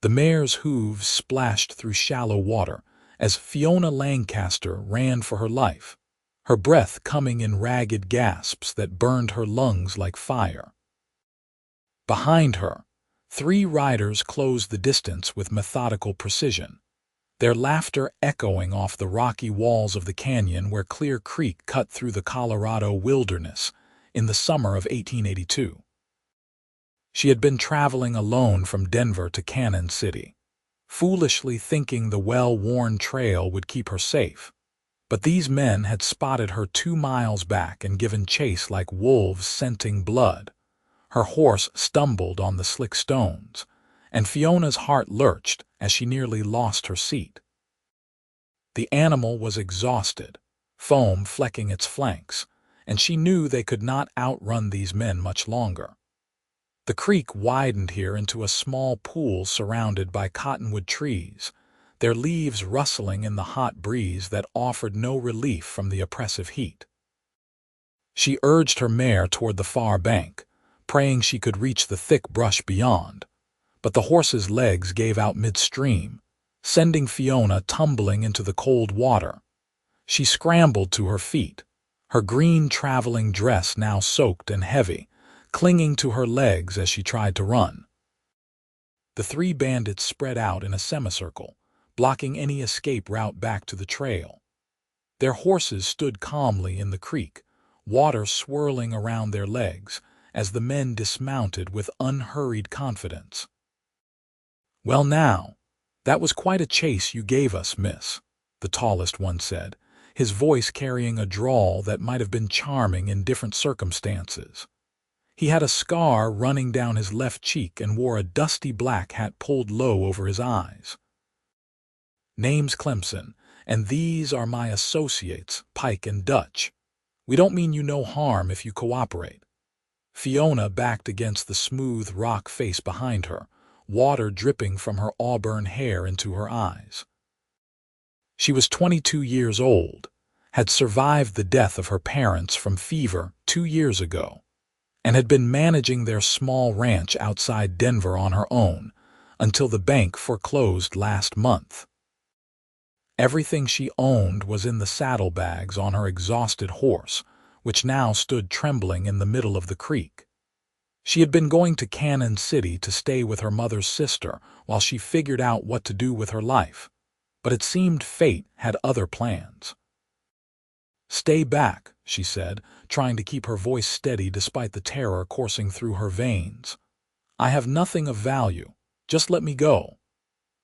The mare's hooves splashed through shallow water as Fiona Lancaster ran for her life, her breath coming in ragged gasps that burned her lungs like fire. Behind her, 3 riders closed the distance with methodical precision, their laughter echoing off the rocky walls of the canyon where Clear Creek cut through the Colorado wilderness in the summer of 1882. She had been traveling alone from Denver to Cannon City, foolishly thinking the well-worn trail would keep her safe. But these men had spotted her 2 miles back and given chase like wolves scenting blood. Her horse stumbled on the slick stones, and Fiona's heart lurched as she nearly lost her seat. The animal was exhausted, foam flecking its flanks, and she knew they could not outrun these men much longer. The creek widened here into a small pool surrounded by cottonwood trees, their leaves rustling in the hot breeze that offered no relief from the oppressive heat. She urged her mare toward the far bank, praying she could reach the thick brush beyond, but the horse's legs gave out midstream, sending Fiona tumbling into the cold water. She scrambled to her feet, her green traveling dress now soaked and heavy, clinging to her legs as she tried to run. The 3 bandits spread out in a semicircle, blocking any escape route back to the trail. Their horses stood calmly in the creek, water swirling around their legs, as the men dismounted with unhurried confidence. "Well now, that was quite a chase you gave us, miss," the tallest one said, his voice carrying a drawl that might have been charming in different circumstances. He had a scar running down his left cheek and wore a dusty black hat pulled low over his eyes. "Name's Clemson, and these are my associates, Pike and Dutch. We don't mean you no harm if you cooperate." Fiona backed against the smooth rock face behind her, water dripping from her auburn hair into her eyes. She was 22 years old, had survived the death of her parents from fever 2 years ago, and had been managing their small ranch outside Denver on her own until the bank foreclosed last month. Everything she owned was in the saddlebags on her exhausted horse, which now stood trembling in the middle of the creek. She had been going to Cannon City to stay with her mother's sister while she figured out what to do with her life, but it seemed fate had other plans. "Stay back," she said, trying to keep her voice steady despite the terror coursing through her veins. "I have nothing of value. Just let me go."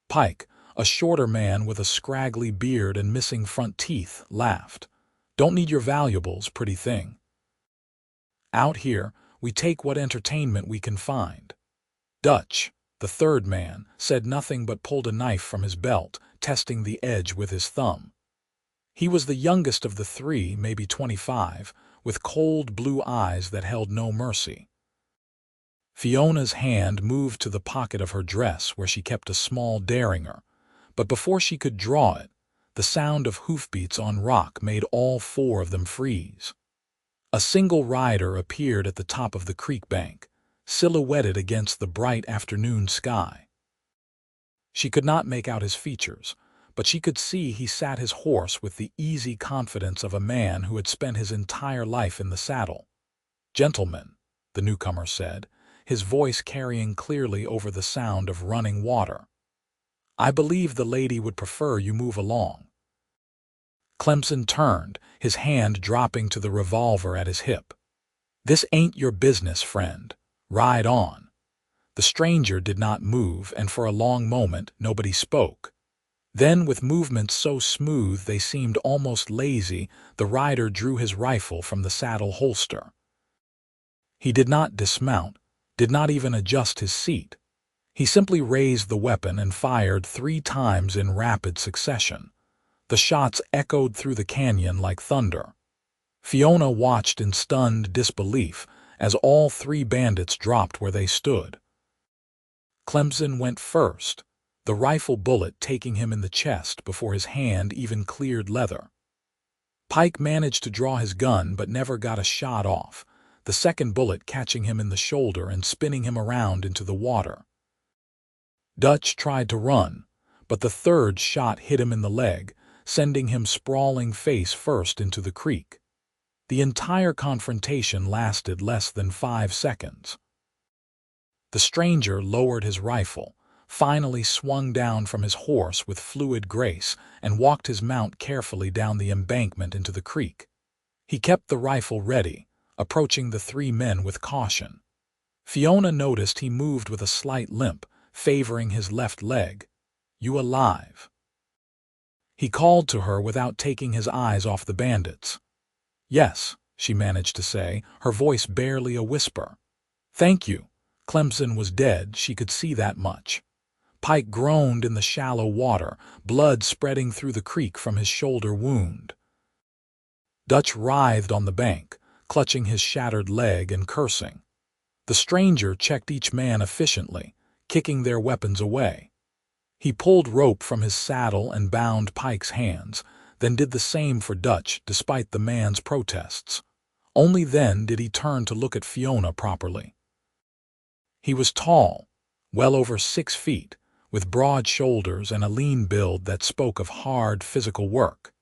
Pike, a shorter man with a scraggly beard and missing front teeth, laughed. "Don't need your valuables, pretty thing. Out here, we take what entertainment we can find." Dutch, the 3rd man, said nothing but pulled a knife from his belt, testing the edge with his thumb. He was the youngest of the 3, maybe 25, with cold blue eyes that held no mercy. Fiona's hand moved to the pocket of her dress where she kept a small derringer, but before she could draw it, the sound of hoofbeats on rock made all 4 of them freeze. A single rider appeared at the top of the creek bank, silhouetted against the bright afternoon sky. She could not make out his features, but she could see he sat his horse with the easy confidence of a man who had spent his entire life in the saddle. "Gentlemen," the newcomer said, his voice carrying clearly over the sound of running water, "I believe the lady would prefer you move along." Clemson turned, his hand dropping to the revolver at his hip. "This ain't your business, friend. Ride on." The stranger did not move, and for a long moment nobody spoke. Then, with movements so smooth they seemed almost lazy, the rider drew his rifle from the saddle holster. He did not dismount, did not even adjust his seat. He simply raised the weapon and fired 3 times in rapid succession. The shots echoed through the canyon like thunder. Fiona watched in stunned disbelief as all 3 bandits dropped where they stood. Clemson went first, the rifle bullet taking him in the chest before his hand even cleared leather. Pike managed to draw his gun but never got a shot off, the second bullet catching him in the shoulder and spinning him around into the water. Dutch tried to run, but the third shot hit him in the leg, sending him sprawling face first into the creek. The entire confrontation lasted less than 5 seconds. The stranger lowered his rifle, finally swung down from his horse with fluid grace, and walked his mount carefully down the embankment into the creek. He kept the rifle ready, approaching the 3 men with caution. Fiona noticed he moved with a slight limp, favoring his left leg. "You alive?" He called to her without taking his eyes off the bandits. "Yes," she managed to say, her voice barely a whisper. "Thank you." Clemson was dead, she could see that much. Pike groaned in the shallow water, blood spreading through the creek from his shoulder wound. Dutch writhed on the bank, clutching his shattered leg and cursing. The stranger checked each man efficiently, kicking their weapons away. He pulled rope from his saddle and bound Pike's hands, then did the same for Dutch despite the man's protests. Only then did he turn to look at Fiona properly. He was tall, well over 6 feet, with broad shoulders and a lean build that spoke of hard physical work.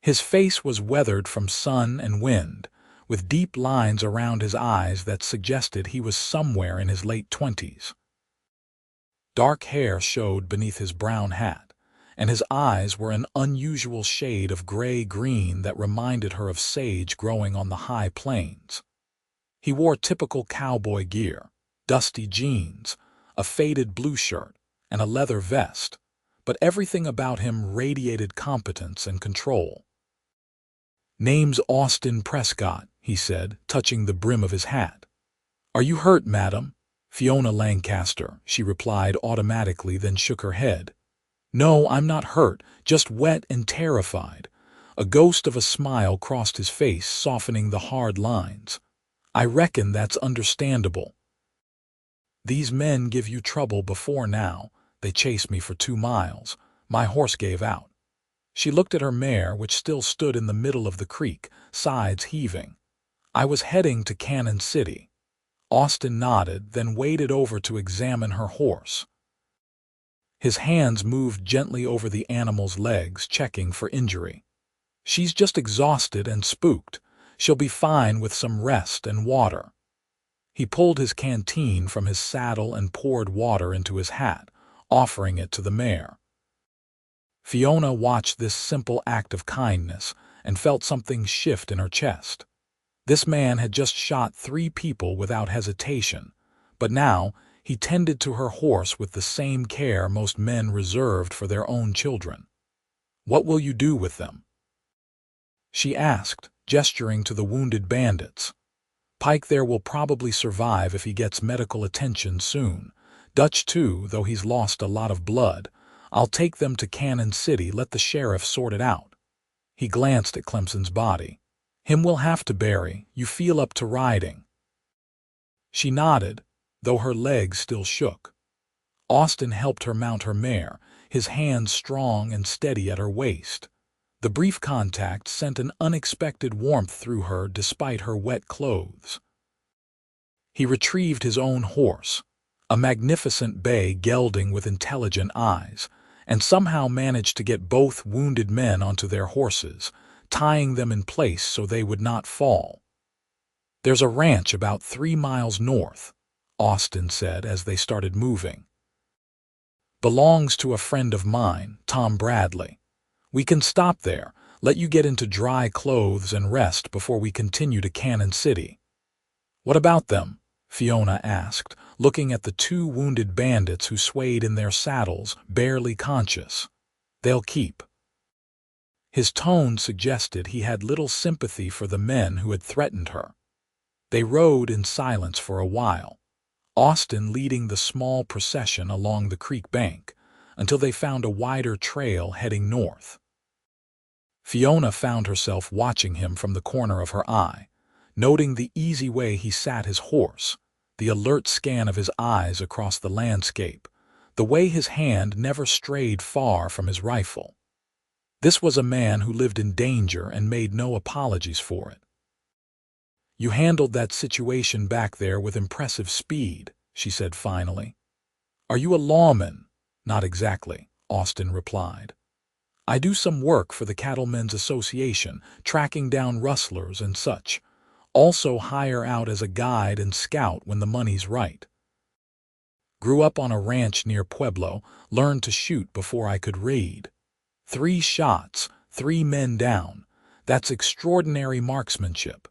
His face was weathered from sun and wind, with deep lines around his eyes that suggested he was somewhere in his late 20s. Dark hair showed beneath his brown hat, and his eyes were an unusual shade of gray-green that reminded her of sage growing on the high plains. He wore typical cowboy gear, dusty jeans, a faded blue shirt, and a leather vest, but everything about him radiated competence and control. "Name's Austin Prescott," he said, touching the brim of his hat. "Are you hurt, madam?" "Fiona Lancaster," she replied automatically, then shook her head. "No, I'm not hurt, just wet and terrified." A ghost of a smile crossed his face, softening the hard lines. "I reckon that's understandable. These men give you trouble before now. They chased me for 2 miles. My horse gave out." She looked at her mare, which still stood in the middle of the creek, sides heaving. "I was heading to Cannon City." Austin nodded, then waded over to examine her horse. His hands moved gently over the animal's legs, checking for injury. "She's just exhausted and spooked. She'll be fine with some rest and water." He pulled his canteen from his saddle and poured water into his hat, offering it to the mare. Fiona watched this simple act of kindness and felt something shift in her chest. This man had just shot 3 people without hesitation, but now he tended to her horse with the same care most men reserved for their own children. "What will you do with them?" she asked, gesturing to the wounded bandits. "Pike there will probably survive if he gets medical attention soon. Dutch too, though he's lost a lot of blood. I'll take them to Cannon City, let the sheriff sort it out." He glanced at Clemson's body. "Him we'll have to bury. You feel up to riding?" She nodded, though her legs still shook. Austin helped her mount her mare, his hands strong and steady at her waist. The brief contact sent an unexpected warmth through her despite her wet clothes. He retrieved his own horse, a magnificent bay gelding with intelligent eyes, and somehow managed to get both wounded men onto their horses, tying them in place so they would not fall. "There's a ranch about 3 miles north," Austin said as they started moving. "Belongs to a friend of mine, Tom Bradley. We can stop there, let you get into dry clothes and rest before we continue to Cannon City." "What about them?" Fiona asked, looking at the 2 wounded bandits who swayed in their saddles, barely conscious. "They'll keep." His tone suggested he had little sympathy for the men who had threatened her. They rode in silence for a while, Austin leading the small procession along the creek bank, until they found a wider trail heading north. Fiona found herself watching him from the corner of her eye, noting the easy way he sat his horse, the alert scan of his eyes across the landscape, the way his hand never strayed far from his rifle. This was a man who lived in danger and made no apologies for it. "You handled that situation back there with impressive speed," she said finally. "Are you a lawman, Not exactly, Austin replied. I do some work for the Cattlemen's Association, tracking down rustlers and such. Also hire out as a guide and scout when the money's right. Grew up on a ranch near Pueblo, learned to shoot before I could read. 3 shots, 3 men down. That's extraordinary marksmanship.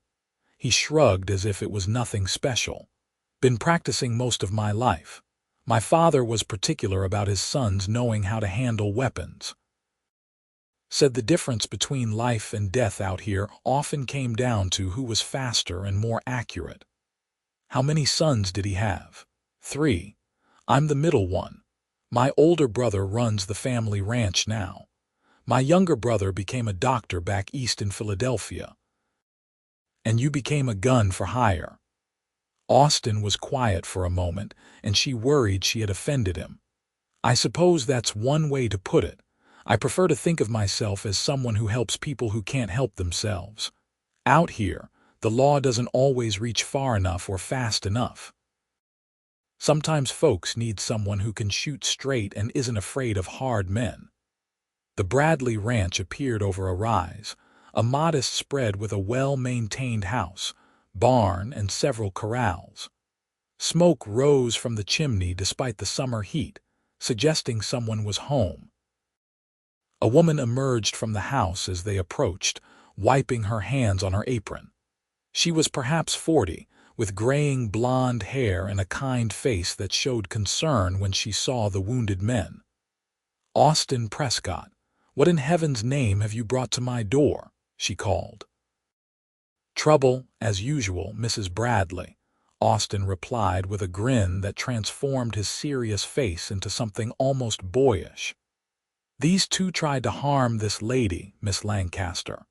He shrugged as if it was nothing special. Been practicing most of my life. My father was particular about his sons knowing how to handle weapons. Said the difference between life and death out here often came down to who was faster and more accurate. How many sons did he have? 3. I'm the middle one. My older brother runs the family ranch now. My younger brother became a doctor back east in Philadelphia. And you became a gun for hire. Austin was quiet for a moment, and she worried she had offended him. I suppose that's one way to put it. I prefer to think of myself as someone who helps people who can't help themselves. Out here, the law doesn't always reach far enough or fast enough. Sometimes folks need someone who can shoot straight and isn't afraid of hard men. The Bradley Ranch appeared over a rise, a modest spread with a well-maintained house, barn, and several corrals. Smoke rose from the chimney despite the summer heat, suggesting someone was home. A woman emerged from the house as they approached, wiping her hands on her apron. She was perhaps 40, with graying blonde hair and a kind face that showed concern when she saw the wounded men. Austin Prescott, what in heaven's name have you brought to my door? She called. Trouble, as usual, Mrs. Bradley, Austin replied with a grin that transformed his serious face into something almost boyish. These 2 tried to harm this lady, Miss Lancaster.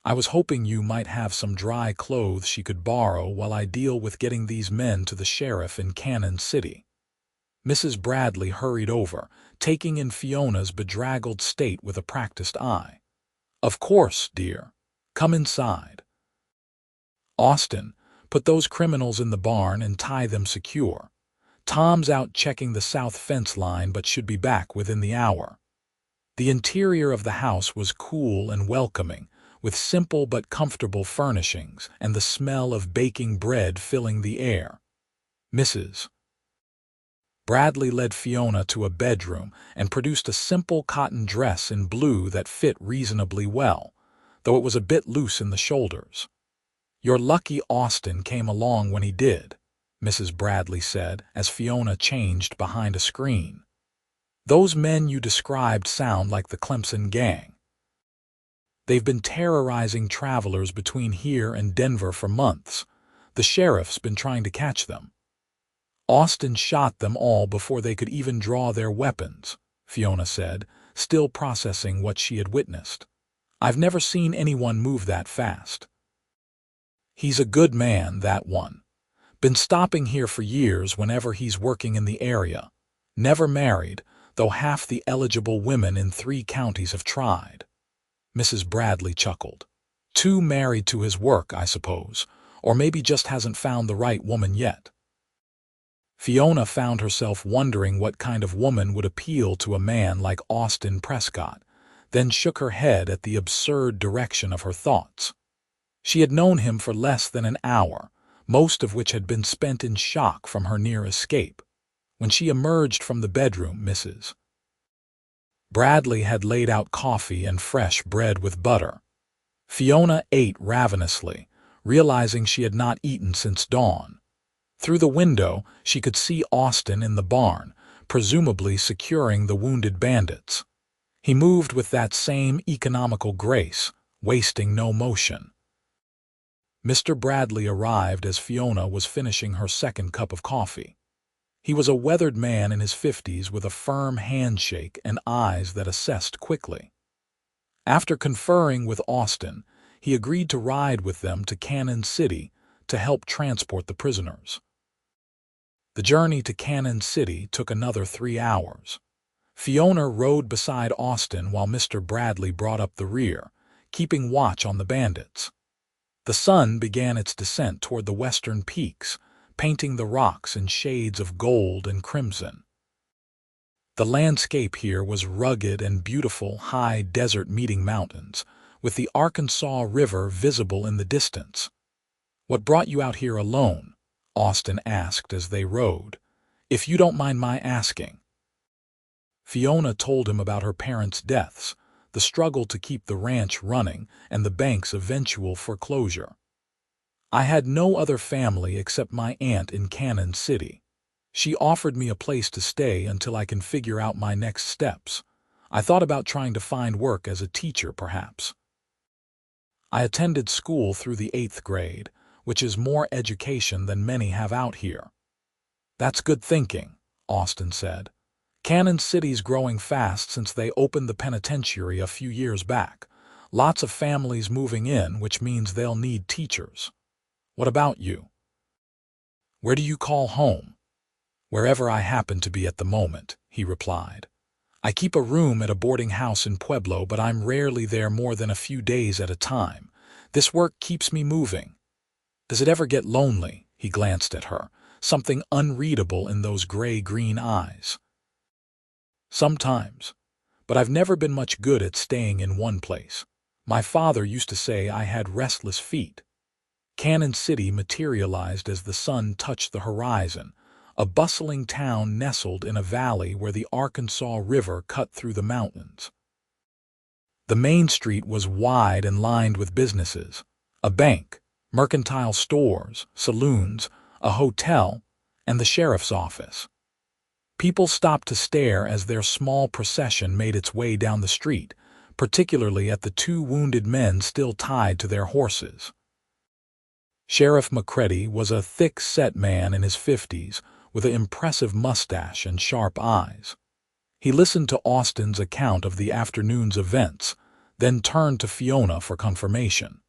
I was hoping you might have some dry clothes she could borrow while I deal with getting these men to the sheriff in Cannon City. Mrs. Bradley hurried over, taking in Fiona's bedraggled state with a practiced eye. Of course, dear. Come inside. Austin, put those criminals in the barn and tie them secure. Tom's out checking the south fence line but should be back within the hour. The interior of the house was cool and welcoming, with simple but comfortable furnishings and the smell of baking bread filling the air. Mrs. Bradley led Fiona to a bedroom and produced a simple cotton dress in blue that fit reasonably well, though it was a bit loose in the shoulders. You're lucky Austin came along when he did, Mrs. Bradley said as Fiona changed behind a screen. Those men you described sound like the Clemson gang. They've been terrorizing travelers between here and Denver for months. The sheriff's been trying to catch them. Austin shot them all before they could even draw their weapons, Fiona said, still processing what she had witnessed. I've never seen anyone move that fast. He's a good man, that one. Been stopping here for years whenever he's working in the area. Never married, though half the eligible women in 3 counties have tried. Mrs. Bradley chuckled. Too married to his work, I suppose, or maybe just hasn't found the right woman yet. Fiona found herself wondering what kind of woman would appeal to a man like Austin Prescott, then shook her head at the absurd direction of her thoughts. She had known him for less than an hour, most of which had been spent in shock from her near escape. When she emerged from the bedroom, Mrs. Bradley had laid out coffee and fresh bread with butter. Fiona ate ravenously, realizing she had not eaten since dawn. Through the window, she could see Austin in the barn, presumably securing the wounded bandits. He moved with that same economical grace, wasting no motion. Mr. Bradley arrived as Fiona was finishing her second cup of coffee. He was a weathered man in his 50s with a firm handshake and eyes that assessed quickly. After conferring with Austin, he agreed to ride with them to Cannon City to help transport the prisoners. The journey to Cannon City took another 3 hours. Fiona rode beside Austin while Mr. Bradley brought up the rear, keeping watch on the bandits. The sun began its descent toward the western peaks, painting the rocks in shades of gold and crimson. The landscape here was rugged and beautiful, high desert meeting mountains, with the Arkansas River visible in the distance. "What brought you out here alone?" Austin asked as they rode. "If you don't mind my asking." Fiona told him about her parents' deaths, the struggle to keep the ranch running, and the bank's eventual foreclosure. "I had no other family except my aunt in Cannon City. She offered me a place to stay until I can figure out my next steps. I thought about trying to find work as a teacher, perhaps. I attended school through the 8th grade, which is more education than many have out here." "That's good thinking," Austin said. "Cannon City's growing fast since they opened the penitentiary a few years back. Lots of families moving in, which means they'll need teachers. What about you? Where do you call home?" "Wherever I happen to be at the moment," he replied. "I keep a room at a boarding house in Pueblo, but I'm rarely there more than a few days at a time. This work keeps me moving." "Does it ever get lonely?" He glanced at her, something unreadable in those gray-green eyes. "Sometimes, but I've never been much good at staying in one place. My father used to say I had restless feet." Cannon City materialized as the sun touched the horizon, a bustling town nestled in a valley where the Arkansas River cut through the mountains. The main street was wide and lined with businesses: a bank, mercantile stores, saloons, a hotel, and the sheriff's office. People stopped to stare as their small procession made its way down the street, particularly at the 2 wounded men still tied to their horses. Sheriff McCready was a thick-set man in his 50s, with an impressive mustache and sharp eyes. He listened to Austin's account of the afternoon's events, then turned to Fiona for confirmation.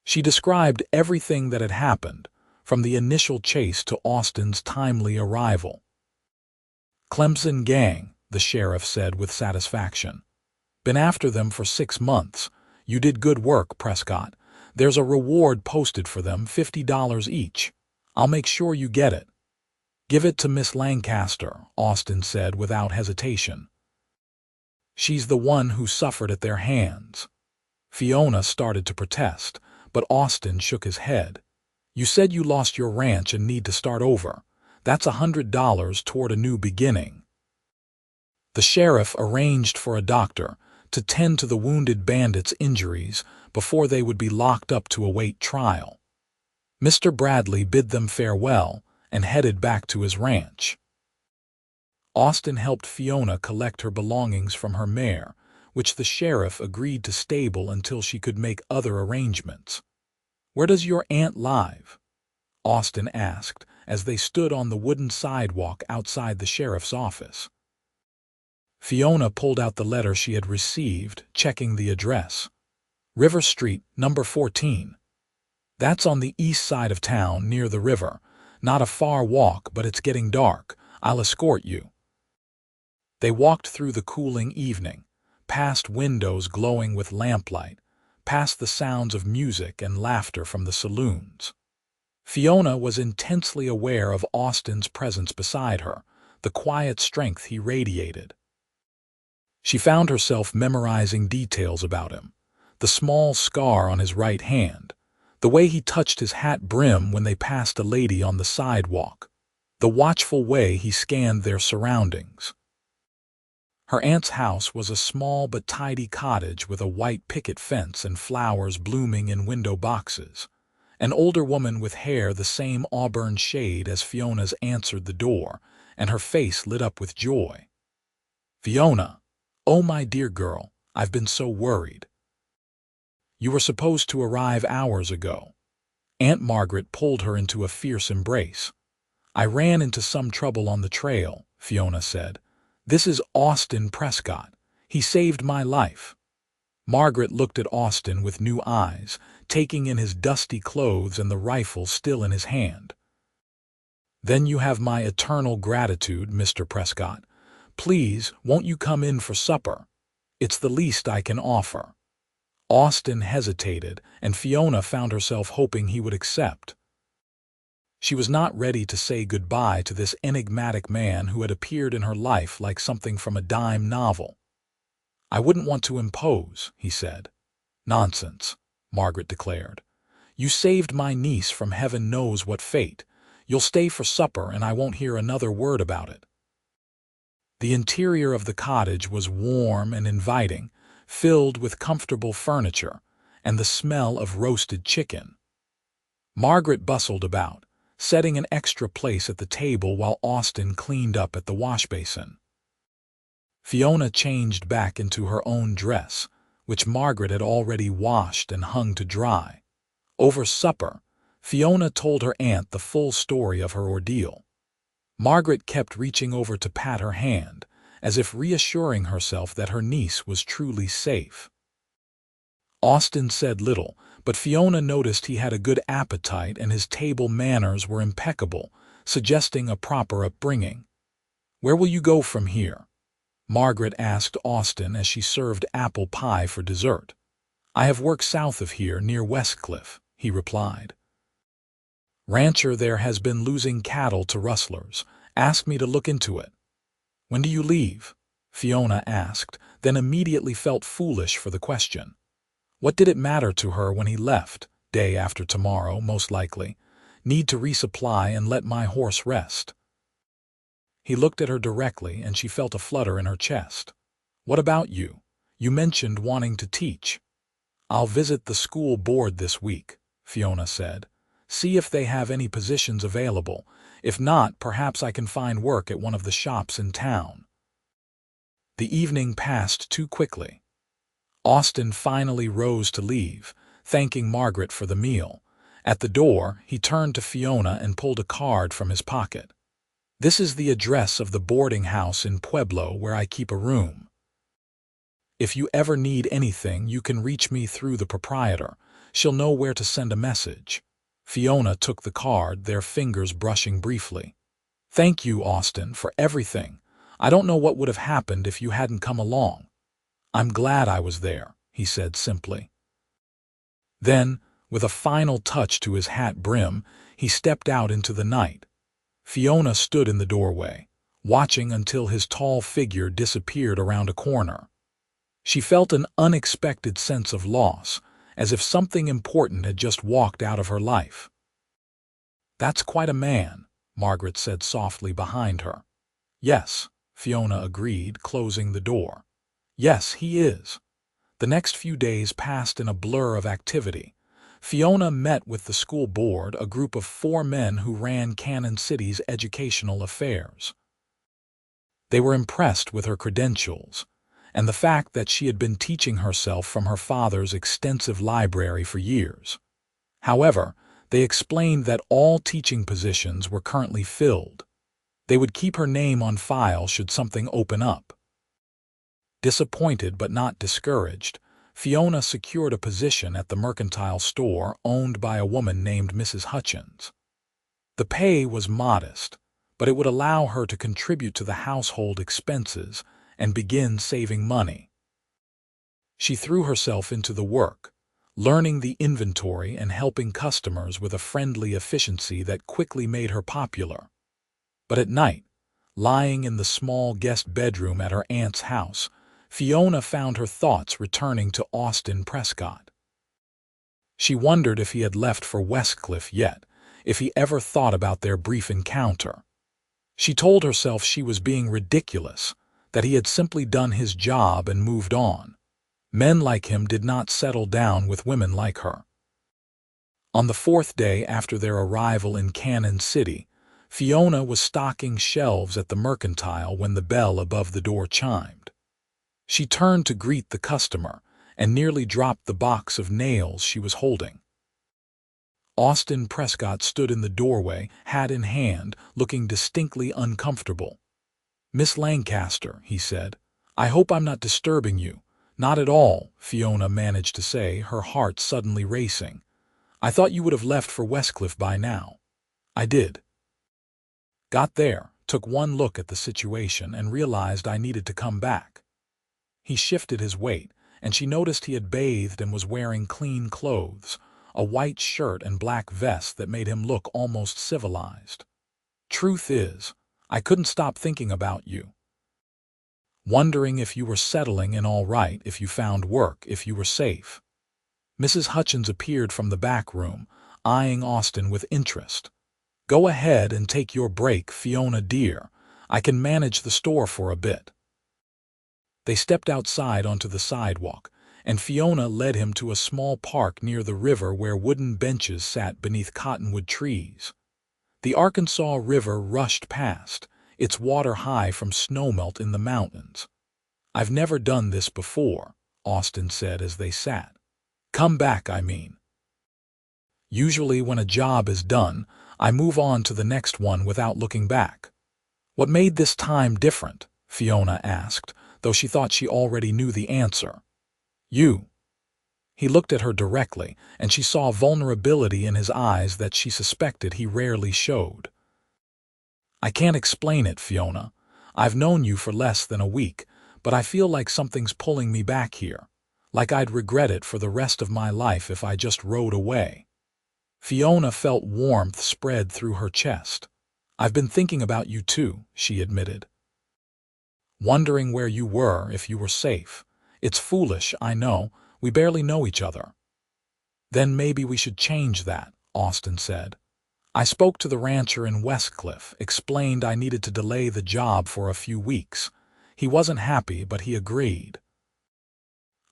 She described everything that had happened, from the initial chase to Austin's timely arrival. "Clemson gang," the sheriff said with satisfaction. "Been after them for 6 months. You did good work, Prescott. There's a reward posted for them, $50 each. I'll make sure you get it." "Give it to Miss Lancaster," Austin said without hesitation. "She's the one who suffered at their hands." Fiona started to protest, but Austin shook his head. "You said you lost your ranch and need to start over. That's $100 toward a new beginning." The sheriff arranged for a doctor to tend to the wounded bandits' injuries before they would be locked up to await trial. Mr. Bradley bid them farewell and headed back to his ranch. Austin helped Fiona collect her belongings from her mare, which the sheriff agreed to stable until she could make other arrangements. "Where does your aunt live?" Austin asked as they stood on the wooden sidewalk outside the sheriff's office. Fiona pulled out the letter she had received, checking the address. "River Street, number 14. That's on the east side of town, near the river. Not a far walk, but it's getting dark. I'll escort you." They walked through the cooling evening, past windows glowing with lamplight, past the sounds of music and laughter from the saloons. Fiona was intensely aware of Austin's presence beside her, the quiet strength he radiated. She found herself memorizing details about him: the small scar on his right hand, the way he touched his hat brim when they passed a lady on the sidewalk, the watchful way he scanned their surroundings. Her aunt's house was a small but tidy cottage with a white picket fence and flowers blooming in window boxes. An older woman with hair the same auburn shade as Fiona's answered the door, and her face lit up with joy. "Fiona, oh my dear girl, I've been so worried. You were supposed to arrive hours ago." Aunt Margaret pulled her into a fierce embrace. "I ran into some trouble on the trail," Fiona said. "This is Austin Prescott. He saved my life." Margaret looked at Austin with new eyes, taking in his dusty clothes and the rifle still in his hand. "Then you have my eternal gratitude, Mr. Prescott. Please, won't you come in for supper? It's the least I can offer." Austin hesitated, and Fiona found herself hoping he would accept. She was not ready to say goodbye to this enigmatic man who had appeared in her life like something from a dime novel. "I wouldn't want to impose," he said. "Nonsense," Margaret declared. "You saved my niece from heaven knows what fate. You'll stay for supper and I won't hear another word about it." The interior of the cottage was warm and inviting, filled with comfortable furniture and the smell of roasted chicken. Margaret bustled about, setting an extra place at the table while Austin cleaned up at the washbasin. Fiona changed back into her own dress, which Margaret had already washed and hung to dry. Over supper, Fiona told her aunt the full story of her ordeal. Margaret kept reaching over to pat her hand, as if reassuring herself that her niece was truly safe. Austin said little, but Fiona noticed he had a good appetite and his table manners were impeccable, suggesting a proper upbringing. "Where will you go from here?" Margaret asked Austin as she served apple pie for dessert. "I have worked south of here near Westcliff," he replied. "Rancher there has been losing cattle to rustlers. Asked me to look into it." "When do you leave?" Fiona asked, then immediately felt foolish for the question. What did it matter to her when he left? Day after tomorrow, most likely. Need to resupply and let my horse rest. He looked at her directly and she felt a flutter in her chest. "What about you? You mentioned wanting to teach." "I'll visit the school board this week," Fiona said. "See if they have any positions available. If not, perhaps I can find work at one of the shops in town." The evening passed too quickly. Austin finally rose to leave, thanking Margaret for the meal. At the door, he turned to Fiona and pulled a card from his pocket. "This is the address of the boarding house in Pueblo where I keep a room. If you ever need anything, you can reach me through the proprietor. She'll know where to send a message." Fiona took the card, their fingers brushing briefly. "Thank you, Austin, for everything. I don't know what would have happened if you hadn't come along." "I'm glad I was there," he said simply. Then, with a final touch to his hat brim, he stepped out into the night. Fiona stood in the doorway, watching until his tall figure disappeared around a corner. She felt an unexpected sense of loss, as if something important had just walked out of her life. "That's quite a man," Margaret said softly behind her. "Yes," Fiona agreed, closing the door. "Yes, he is." The next few days passed in a blur of activity. Fiona met with the school board, a group of 4 men who ran Cannon City's educational affairs. They were impressed with her credentials and the fact that she had been teaching herself from her father's extensive library for years. However, they explained that all teaching positions were currently filled. They would keep her name on file should something open up. Disappointed but not discouraged, Fiona secured a position at the mercantile store owned by a woman named Mrs. Hutchins. The pay was modest, but it would allow her to contribute to the household expenses and begin saving money. She threw herself into the work, learning the inventory and helping customers with a friendly efficiency that quickly made her popular. But at night, lying in the small guest bedroom at her aunt's house, Fiona found her thoughts returning to Austin Prescott. She wondered if he had left for Westcliff yet, if he ever thought about their brief encounter. She told herself she was being ridiculous, that he had simply done his job and moved on. Men like him did not settle down with women like her. On the 4th day after their arrival in Cannon City, Fiona was stocking shelves at the mercantile when the bell above the door chimed. She turned to greet the customer and nearly dropped the box of nails she was holding. Austin Prescott stood in the doorway, hat in hand, looking distinctly uncomfortable. "Miss Lancaster," he said, "I hope I'm not disturbing you." "Not at all," Fiona managed to say, her heart suddenly racing. "I thought you would have left for Westcliff by now." "I did. Got there, took one look at the situation, and realized I needed to come back." He shifted his weight, and she noticed he had bathed and was wearing clean clothes, a white shirt and black vest that made him look almost civilized. "Truth is, I couldn't stop thinking about you. Wondering if you were settling in all right, if you found work, if you were safe." Mrs. Hutchins appeared from the back room, eyeing Austin with interest. "Go ahead and take your break, Fiona dear. I can manage the store for a bit." They stepped outside onto the sidewalk, and Fiona led him to a small park near the river where wooden benches sat beneath cottonwood trees. The Arkansas River rushed past, its water high from snowmelt in the mountains. "I've never done this before," Austin said as they sat. "Come back, I mean. Usually when a job is done, I move on to the next one without looking back." "What made this time different?" Fiona asked, though she thought she already knew the answer. "You." He looked at her directly, and she saw vulnerability in his eyes that she suspected he rarely showed. "I can't explain it, Fiona. I've known you for less than a week, but I feel like something's pulling me back here, like I'd regret it for the rest of my life if I just rode away." Fiona felt warmth spread through her chest. "I've been thinking about you too," she admitted. "Wondering where you were, if you were safe. It's foolish, I know. We barely know each other." "Then maybe we should change that," Austin said. "I spoke to the rancher in Westcliff, explained I needed to delay the job for a few weeks. He wasn't happy, but he agreed.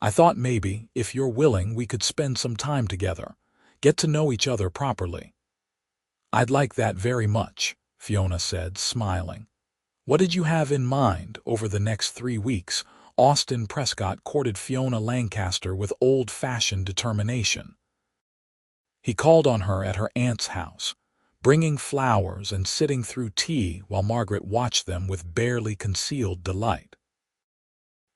I thought maybe, if you're willing, we could spend some time together, get to know each other properly." "I'd like that very much," Fiona said, smiling. "What did you have in mind over the next 3 weeks?" Austin Prescott courted Fiona Lancaster with old-fashioned determination. He called on her at her aunt's house, bringing flowers and sitting through tea while Margaret watched them with barely concealed delight.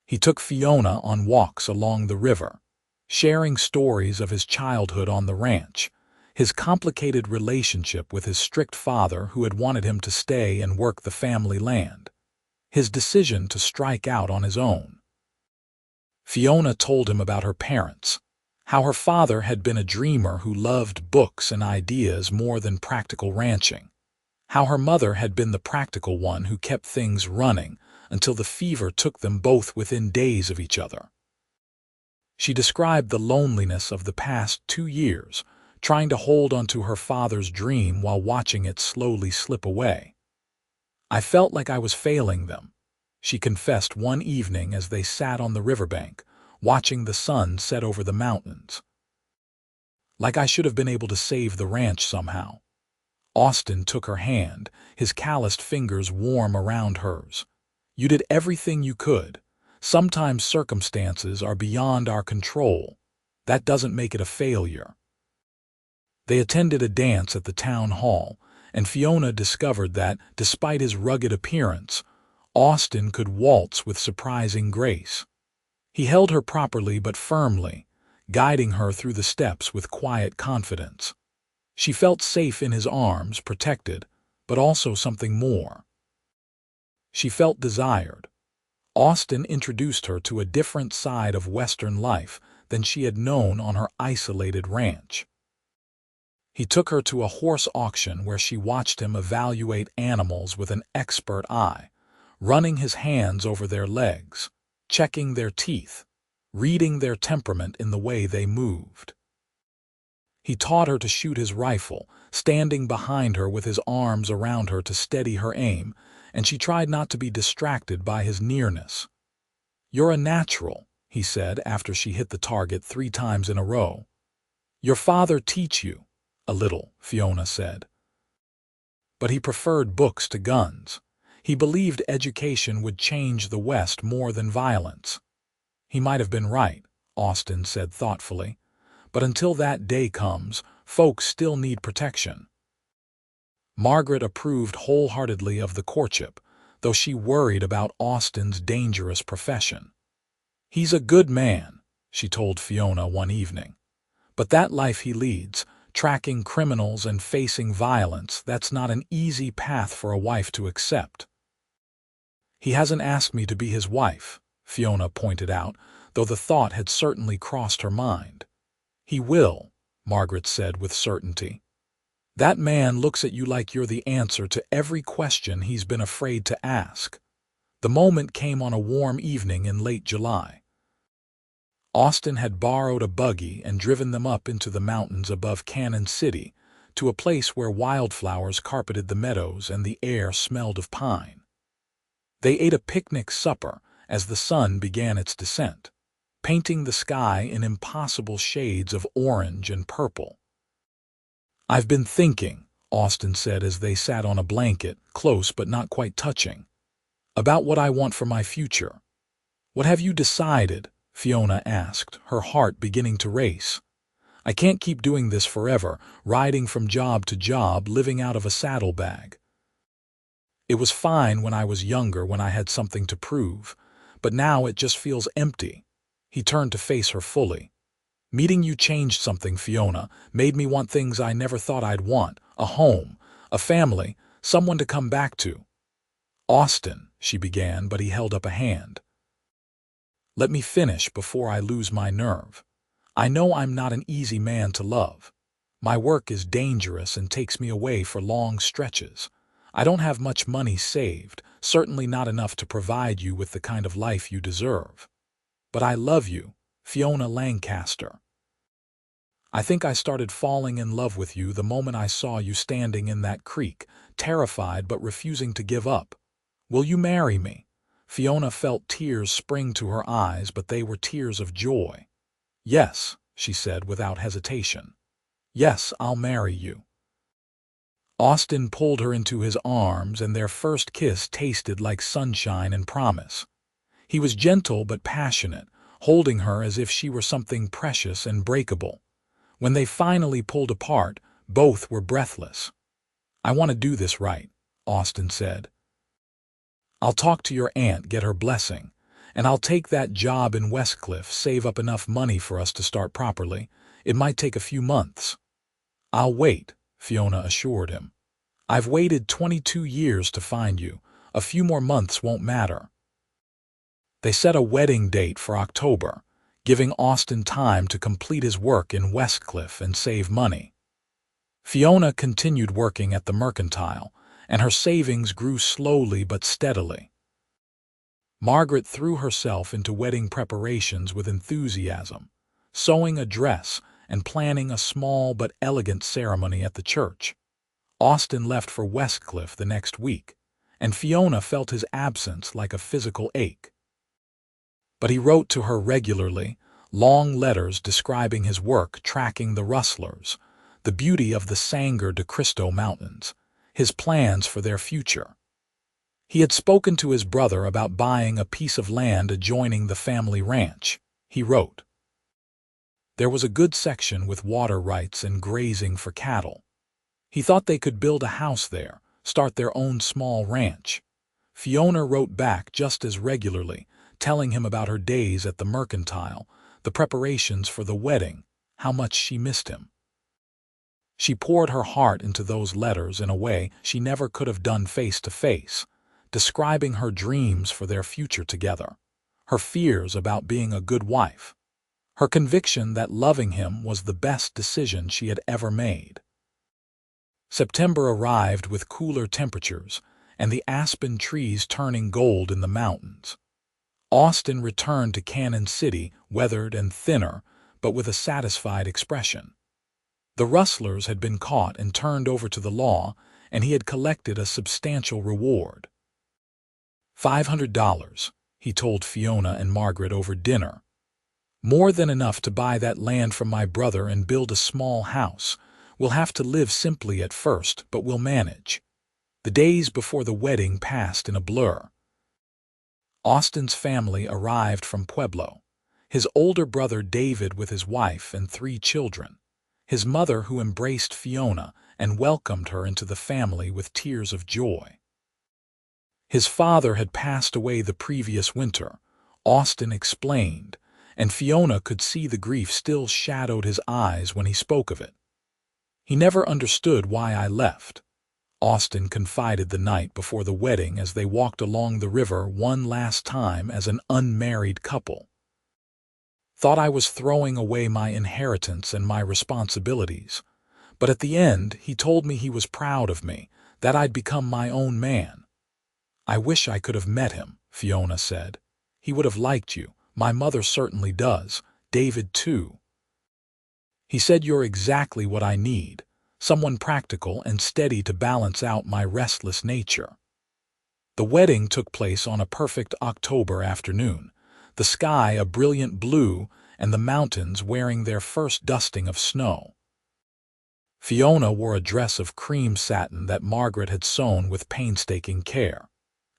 He took Fiona on walks along the river, sharing stories of his childhood on the ranch, his complicated relationship with his strict father who had wanted him to stay and work the family land, his decision to strike out on his own. Fiona told him about her parents, how her father had been a dreamer who loved books and ideas more than practical ranching, how her mother had been the practical one who kept things running until the fever took them both within days of each other. She described the loneliness of the past 2 years, trying to hold onto her father's dream while watching it slowly slip away. "I felt like I was failing them," she confessed one evening as they sat on the riverbank, watching the sun set over the mountains. "Like I should have been able to save the ranch somehow." Austin took her hand, his calloused fingers warm around hers. "You did everything you could. Sometimes circumstances are beyond our control. That doesn't make it a failure." They attended a dance at the town hall, and Fiona discovered that, despite his rugged appearance, Austin could waltz with surprising grace. He held her properly but firmly, guiding her through the steps with quiet confidence. She felt safe in his arms, protected, but also something more. She felt desired. Austin introduced her to a different side of Western life than she had known on her isolated ranch. He took her to a horse auction where she watched him evaluate animals with an expert eye, running his hands over their legs, checking their teeth, reading their temperament in the way they moved. He taught her to shoot his rifle, standing behind her with his arms around her to steady her aim, and she tried not to be distracted by his nearness. "You're a natural," he said after she hit the target 3 times in a row. "Your father teach you?" "A little," Fiona said. But he preferred books to guns. He believed education would change the West more than violence. He might have been right, Austin said thoughtfully, but until that day comes, folks still need protection. Margaret approved wholeheartedly of the courtship, though she worried about Austin's dangerous profession. "He's a good man," she told Fiona one evening, "but that life he leads, tracking criminals and facing violence, that's not an easy path for a wife to accept." "He hasn't asked me to be his wife," Fiona pointed out, though the thought had certainly crossed her mind. "He will," Margaret said with certainty. That man looks at you like you're the answer to every question he's been afraid to ask. The moment came on a warm evening in late July. Austin had borrowed a buggy and driven them up into the mountains above Cannon City, to a place where wildflowers carpeted the meadows and the air smelled of pine. They ate a picnic supper as the sun began its descent, painting the sky in impossible shades of orange and purple. "I've been thinking," Austin said as they sat on a blanket, close but not quite touching, "about what I want for my future." "What have you decided?" Fiona asked, her heart beginning to race. "I can't keep doing this forever, riding from job to job, living out of a saddlebag. It was fine when I was younger, when I had something to prove, but now it just feels empty." He turned to face her fully. "Meeting you changed something, Fiona, made me want things I never thought I'd want, a home, a family, someone to come back to." "Austin," she began, but he held up a hand. "Let me finish before I lose my nerve. I know I'm not an easy man to love. My work is dangerous and takes me away for long stretches. I don't have much money saved, certainly not enough to provide you with the kind of life you deserve. But I love you, Fiona Lancaster. I think I started falling in love with you the moment I saw you standing in that creek, terrified but refusing to give up. Will you marry me?" Fiona felt tears spring to her eyes, but they were tears of joy. "Yes," she said without hesitation. "Yes, I'll marry you." Austin pulled her into his arms, and their first kiss tasted like sunshine and promise. He was gentle but passionate, holding her as if she were something precious and breakable. When they finally pulled apart, both were breathless. "I want to do this right," Austin said. "I'll talk to your aunt, get her blessing, and I'll take that job in Westcliff, save up enough money for us to start properly. It might take a few months." "I'll wait," Fiona assured him. "I've waited 22 years to find you. A few more months won't matter." They set a wedding date for October, giving Austin time to complete his work in Westcliff and save money. Fiona continued working at the mercantile, and her savings grew slowly but steadily. Margaret threw herself into wedding preparations with enthusiasm, sewing a dress and planning a small but elegant ceremony at the church. Austin left for Westcliff the next week, and Fiona felt his absence like a physical ache. But he wrote to her regularly, long letters describing his work tracking the rustlers, the beauty of the Sangre de Cristo Mountains, his plans for their future. He had spoken to his brother about buying a piece of land adjoining the family ranch. He wrote, "There was a good section with water rights and grazing for cattle. He thought they could build a house there, start their own small ranch." Fiona wrote back just as regularly, telling him about her days at the mercantile, the preparations for the wedding, how much she missed him. She poured her heart into those letters in a way she never could have done face to face, describing her dreams for their future together, her fears about being a good wife, her conviction that loving him was the best decision she had ever made. September arrived with cooler temperatures and the aspen trees turning gold in the mountains. Austin returned to Cannon City, weathered and thinner, but with a satisfied expression. The rustlers had been caught and turned over to the law, and he had collected a substantial reward. $500, he told Fiona and Margaret over dinner. "More than enough to buy that land from my brother and build a small house. We'll have to live simply at first, but we'll manage." The days before the wedding passed in a blur. Austin's family arrived from Pueblo, his older brother David with his wife and 3 children, his mother who embraced Fiona and welcomed her into the family with tears of joy. His father had passed away the previous winter, Austin explained, and Fiona could see the grief still shadowed his eyes when he spoke of it. "He never understood why I left," Austin confided the night before the wedding as they walked along the river one last time as an unmarried couple. thought I was throwing away my inheritance and my responsibilities. But at the end, he told me he was proud of me, that I'd become my own man. I wish I could have met him, Fiona said. He would have liked you. My mother certainly does. David, too. He said you're exactly what I need, someone practical and steady to balance out my restless nature. The wedding took place on a perfect October afternoon, the sky a brilliant blue and the mountains wearing their first dusting of snow. Fiona wore a dress of cream satin that Margaret had sewn with painstaking care,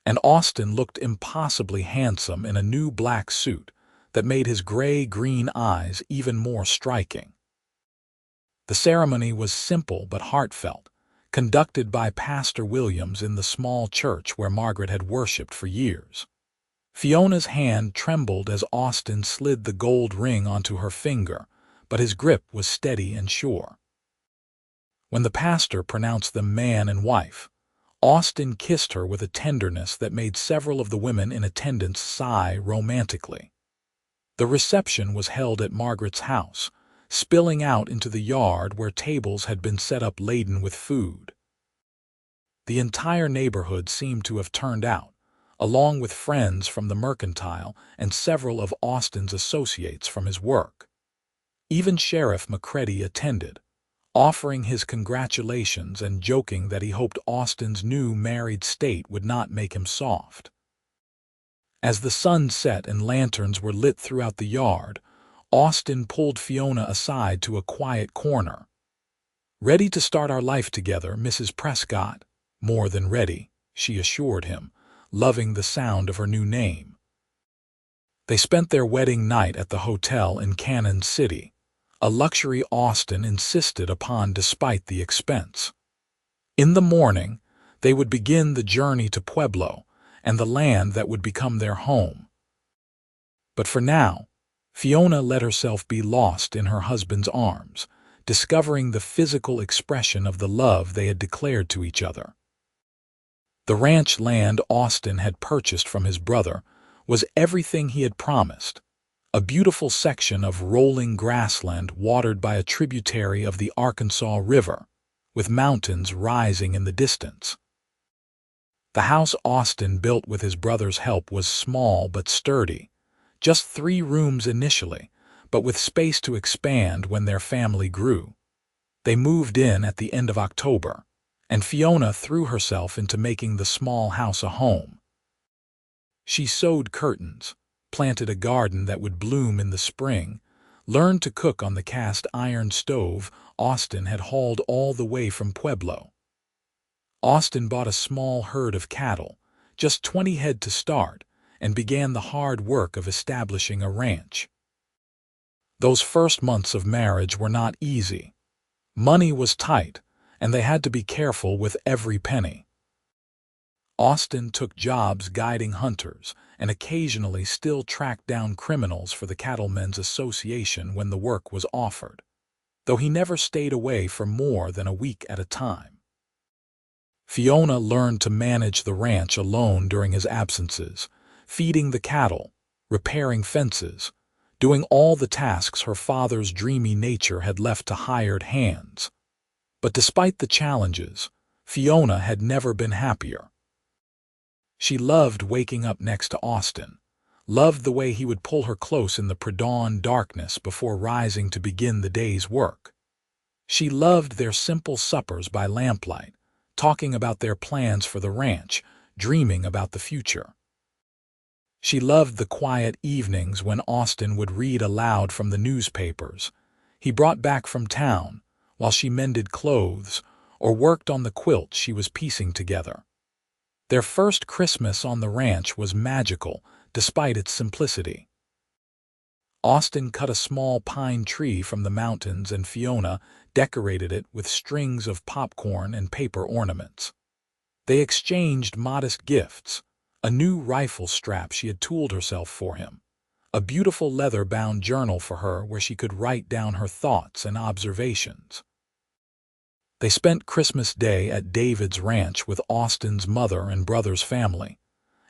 and Austin looked impossibly handsome in a new black suit that made his gray-green eyes even more striking. The ceremony was simple but heartfelt, conducted by Pastor Williams in the small church where Margaret had worshipped for years. Fiona's hand trembled as Austin slid the gold ring onto her finger, but his grip was steady and sure. When the pastor pronounced them man and wife, Austin kissed her with a tenderness that made several of the women in attendance sigh romantically. The reception was held at Margaret's house, spilling out into the yard where tables had been set up laden with food. The entire neighborhood seemed to have turned out, along with friends from the mercantile and several of Austin's associates from his work. Even Sheriff McCready attended, offering his congratulations and joking that he hoped Austin's new married state would not make him soft. As the sun set and lanterns were lit throughout the yard, Austin pulled Fiona aside to a quiet corner. "Ready to start our life together, Mrs. Prescott?" "More than ready," she assured him, loving the sound of her new name. They spent their wedding night at the hotel in Cannon City, a luxury Austin insisted upon despite the expense. In the morning, they would begin the journey to Pueblo and the land that would become their home. But for now, Fiona let herself be lost in her husband's arms, discovering the physical expression of the love they had declared to each other. The ranch land Austin had purchased from his brother was everything he had promised, a beautiful section of rolling grassland watered by a tributary of the Arkansas River, with mountains rising in the distance. The house Austin built with his brother's help was small but sturdy, just 3 rooms initially, but with space to expand when their family grew. They moved in at the end of October, and Fiona threw herself into making the small house a home. She sewed curtains, planted a garden that would bloom in the spring, learned to cook on the cast iron stove Austin had hauled all the way from Pueblo. Austin bought a small herd of cattle, just 20 head to start, and began the hard work of establishing a ranch. Those first months of marriage were not easy. Money was tight, and they had to be careful with every penny. Austin took jobs guiding hunters and occasionally still tracked down criminals for the Cattlemen's Association when the work was offered, though he never stayed away for more than a week at a time. Fiona learned to manage the ranch alone during his absences, feeding the cattle, repairing fences, doing all the tasks her father's dreamy nature had left to hired hands. But despite the challenges, Fiona had never been happier. She loved waking up next to Austin, loved the way he would pull her close in the pre-dawn darkness before rising to begin the day's work. She loved their simple suppers by lamplight, talking about their plans for the ranch, dreaming about the future. She loved the quiet evenings when Austin would read aloud from the newspapers he brought back from town while she mended clothes or worked on the quilt she was piecing together. Their first Christmas on the ranch was magical despite its simplicity. Austin cut a small pine tree from the mountains and Fiona decorated it with strings of popcorn and paper ornaments. They exchanged modest gifts, a new rifle strap she had tooled herself for him, a beautiful leather-bound journal for her where she could write down her thoughts and observations. They spent Christmas Day at David's ranch with Austin's mother and brother's family,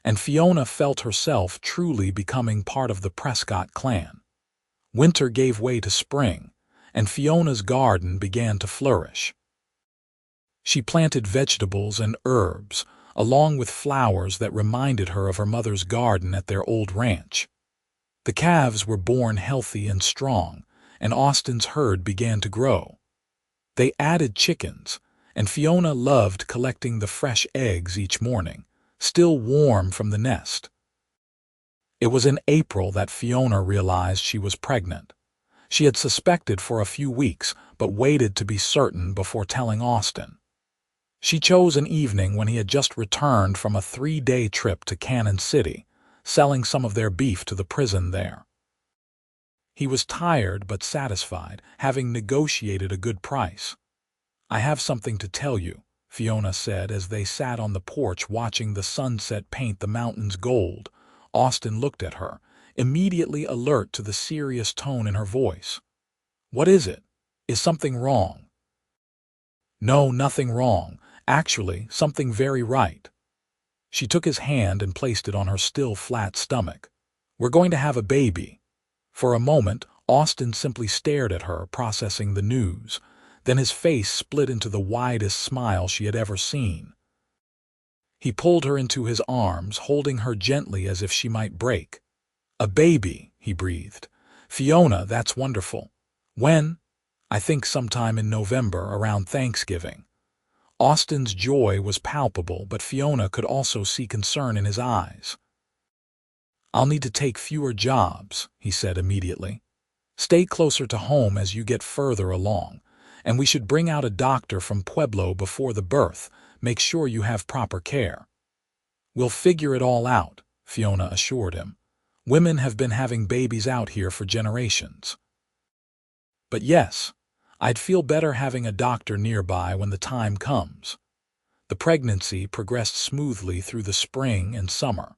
and Fiona felt herself truly becoming part of the Prescott clan. Winter gave way to spring, and Fiona's garden began to flourish. She planted vegetables and herbs, along with flowers that reminded her of her mother's garden at their old ranch. The calves were born healthy and strong, and Austin's herd began to grow. They added chickens, and Fiona loved collecting the fresh eggs each morning, still warm from the nest. It was in April that Fiona realized she was pregnant. She had suspected for a few weeks, but waited to be certain before telling Austin. She chose an evening when he had just returned from a 3-day trip to Cannon City, selling some of their beef to the prison there. He was tired but satisfied, having negotiated a good price. "I have something to tell you," Fiona said as they sat on the porch watching the sunset paint the mountains gold. Austin looked at her, immediately alert to the serious tone in her voice. "What is it? Is something wrong?" "No, nothing wrong. Actually, something very right." She took his hand and placed it on her still flat stomach. "We're going to have a baby." For a moment, Austin simply stared at her, processing the news. Then his face split into the widest smile she had ever seen. He pulled her into his arms, holding her gently as if she might break. "A baby," he breathed. "Fiona, that's wonderful. When?" "I think sometime in November, around Thanksgiving." Austin's joy was palpable, but Fiona could also see concern in his eyes. "I'll need to take fewer jobs," he said immediately. "Stay closer to home as you get further along, and we should bring out a doctor from Pueblo before the birth. Make sure you have proper care." "We'll figure it all out," Fiona assured him. "Women have been having babies out here for generations." "But yes, I'd feel better having a doctor nearby when the time comes." The pregnancy progressed smoothly through the spring and summer.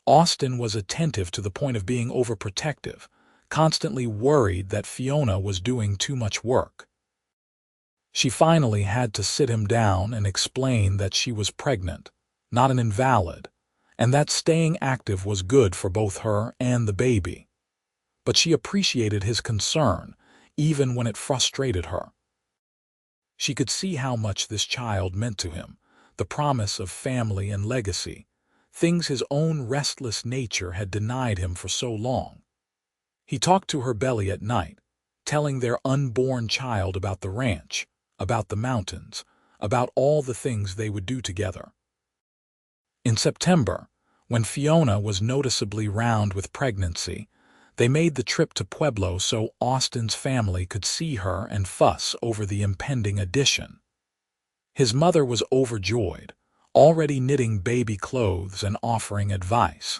Austin was attentive to the point of being overprotective, constantly worried that Fiona was doing too much work. She finally had to sit him down and explain that she was pregnant, not an invalid, and that staying active was good for both her and the baby. But she appreciated his concern, even when it frustrated her. She could see how much this child meant to him, the promise of family and legacy, things his own restless nature had denied him for so long. He talked to her belly at night, telling their unborn child about the ranch, about the mountains, about all the things they would do together. In September, when Fiona was noticeably round with pregnancy, they made the trip to Pueblo so Austin's family could see her and fuss over the impending addition. His mother was overjoyed, already knitting baby clothes and offering advice.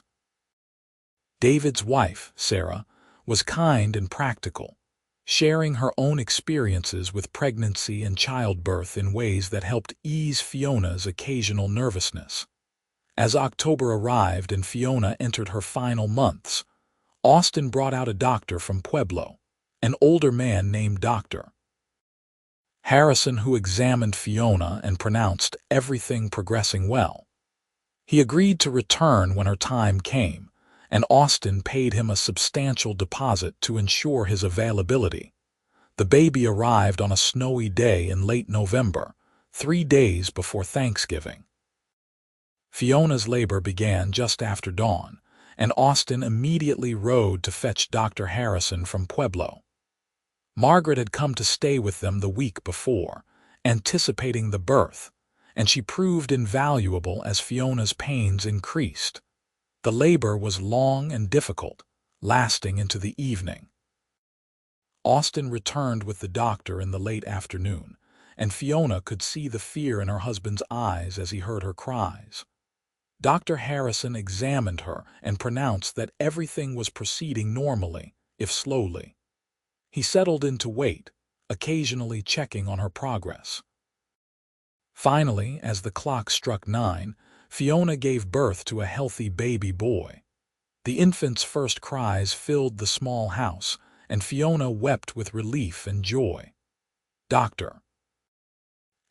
David's wife, Sarah, was kind and practical, sharing her own experiences with pregnancy and childbirth in ways that helped ease Fiona's occasional nervousness. As October arrived and Fiona entered her final months, Austin brought out a doctor from Pueblo, an older man named Dr. Harrison, who examined Fiona and pronounced everything progressing well. He agreed to return when her time came, and Austin paid him a substantial deposit to ensure his availability. The baby arrived on a snowy day in late November, 3 days before Thanksgiving. Fiona's labor began just after dawn, and Austin immediately rode to fetch Dr. Harrison from Pueblo. Margaret had come to stay with them the week before, anticipating the birth, and she proved invaluable as Fiona's pains increased. The labor was long and difficult, lasting into the evening. Austin returned with the doctor in the late afternoon, and Fiona could see the fear in her husband's eyes as he heard her cries. Dr. Harrison examined her and pronounced that everything was proceeding normally, if slowly. He settled in to wait, occasionally checking on her progress. Finally, as the clock struck 9, Fiona gave birth to a healthy baby boy. The infant's first cries filled the small house, and Fiona wept with relief and joy. Dr.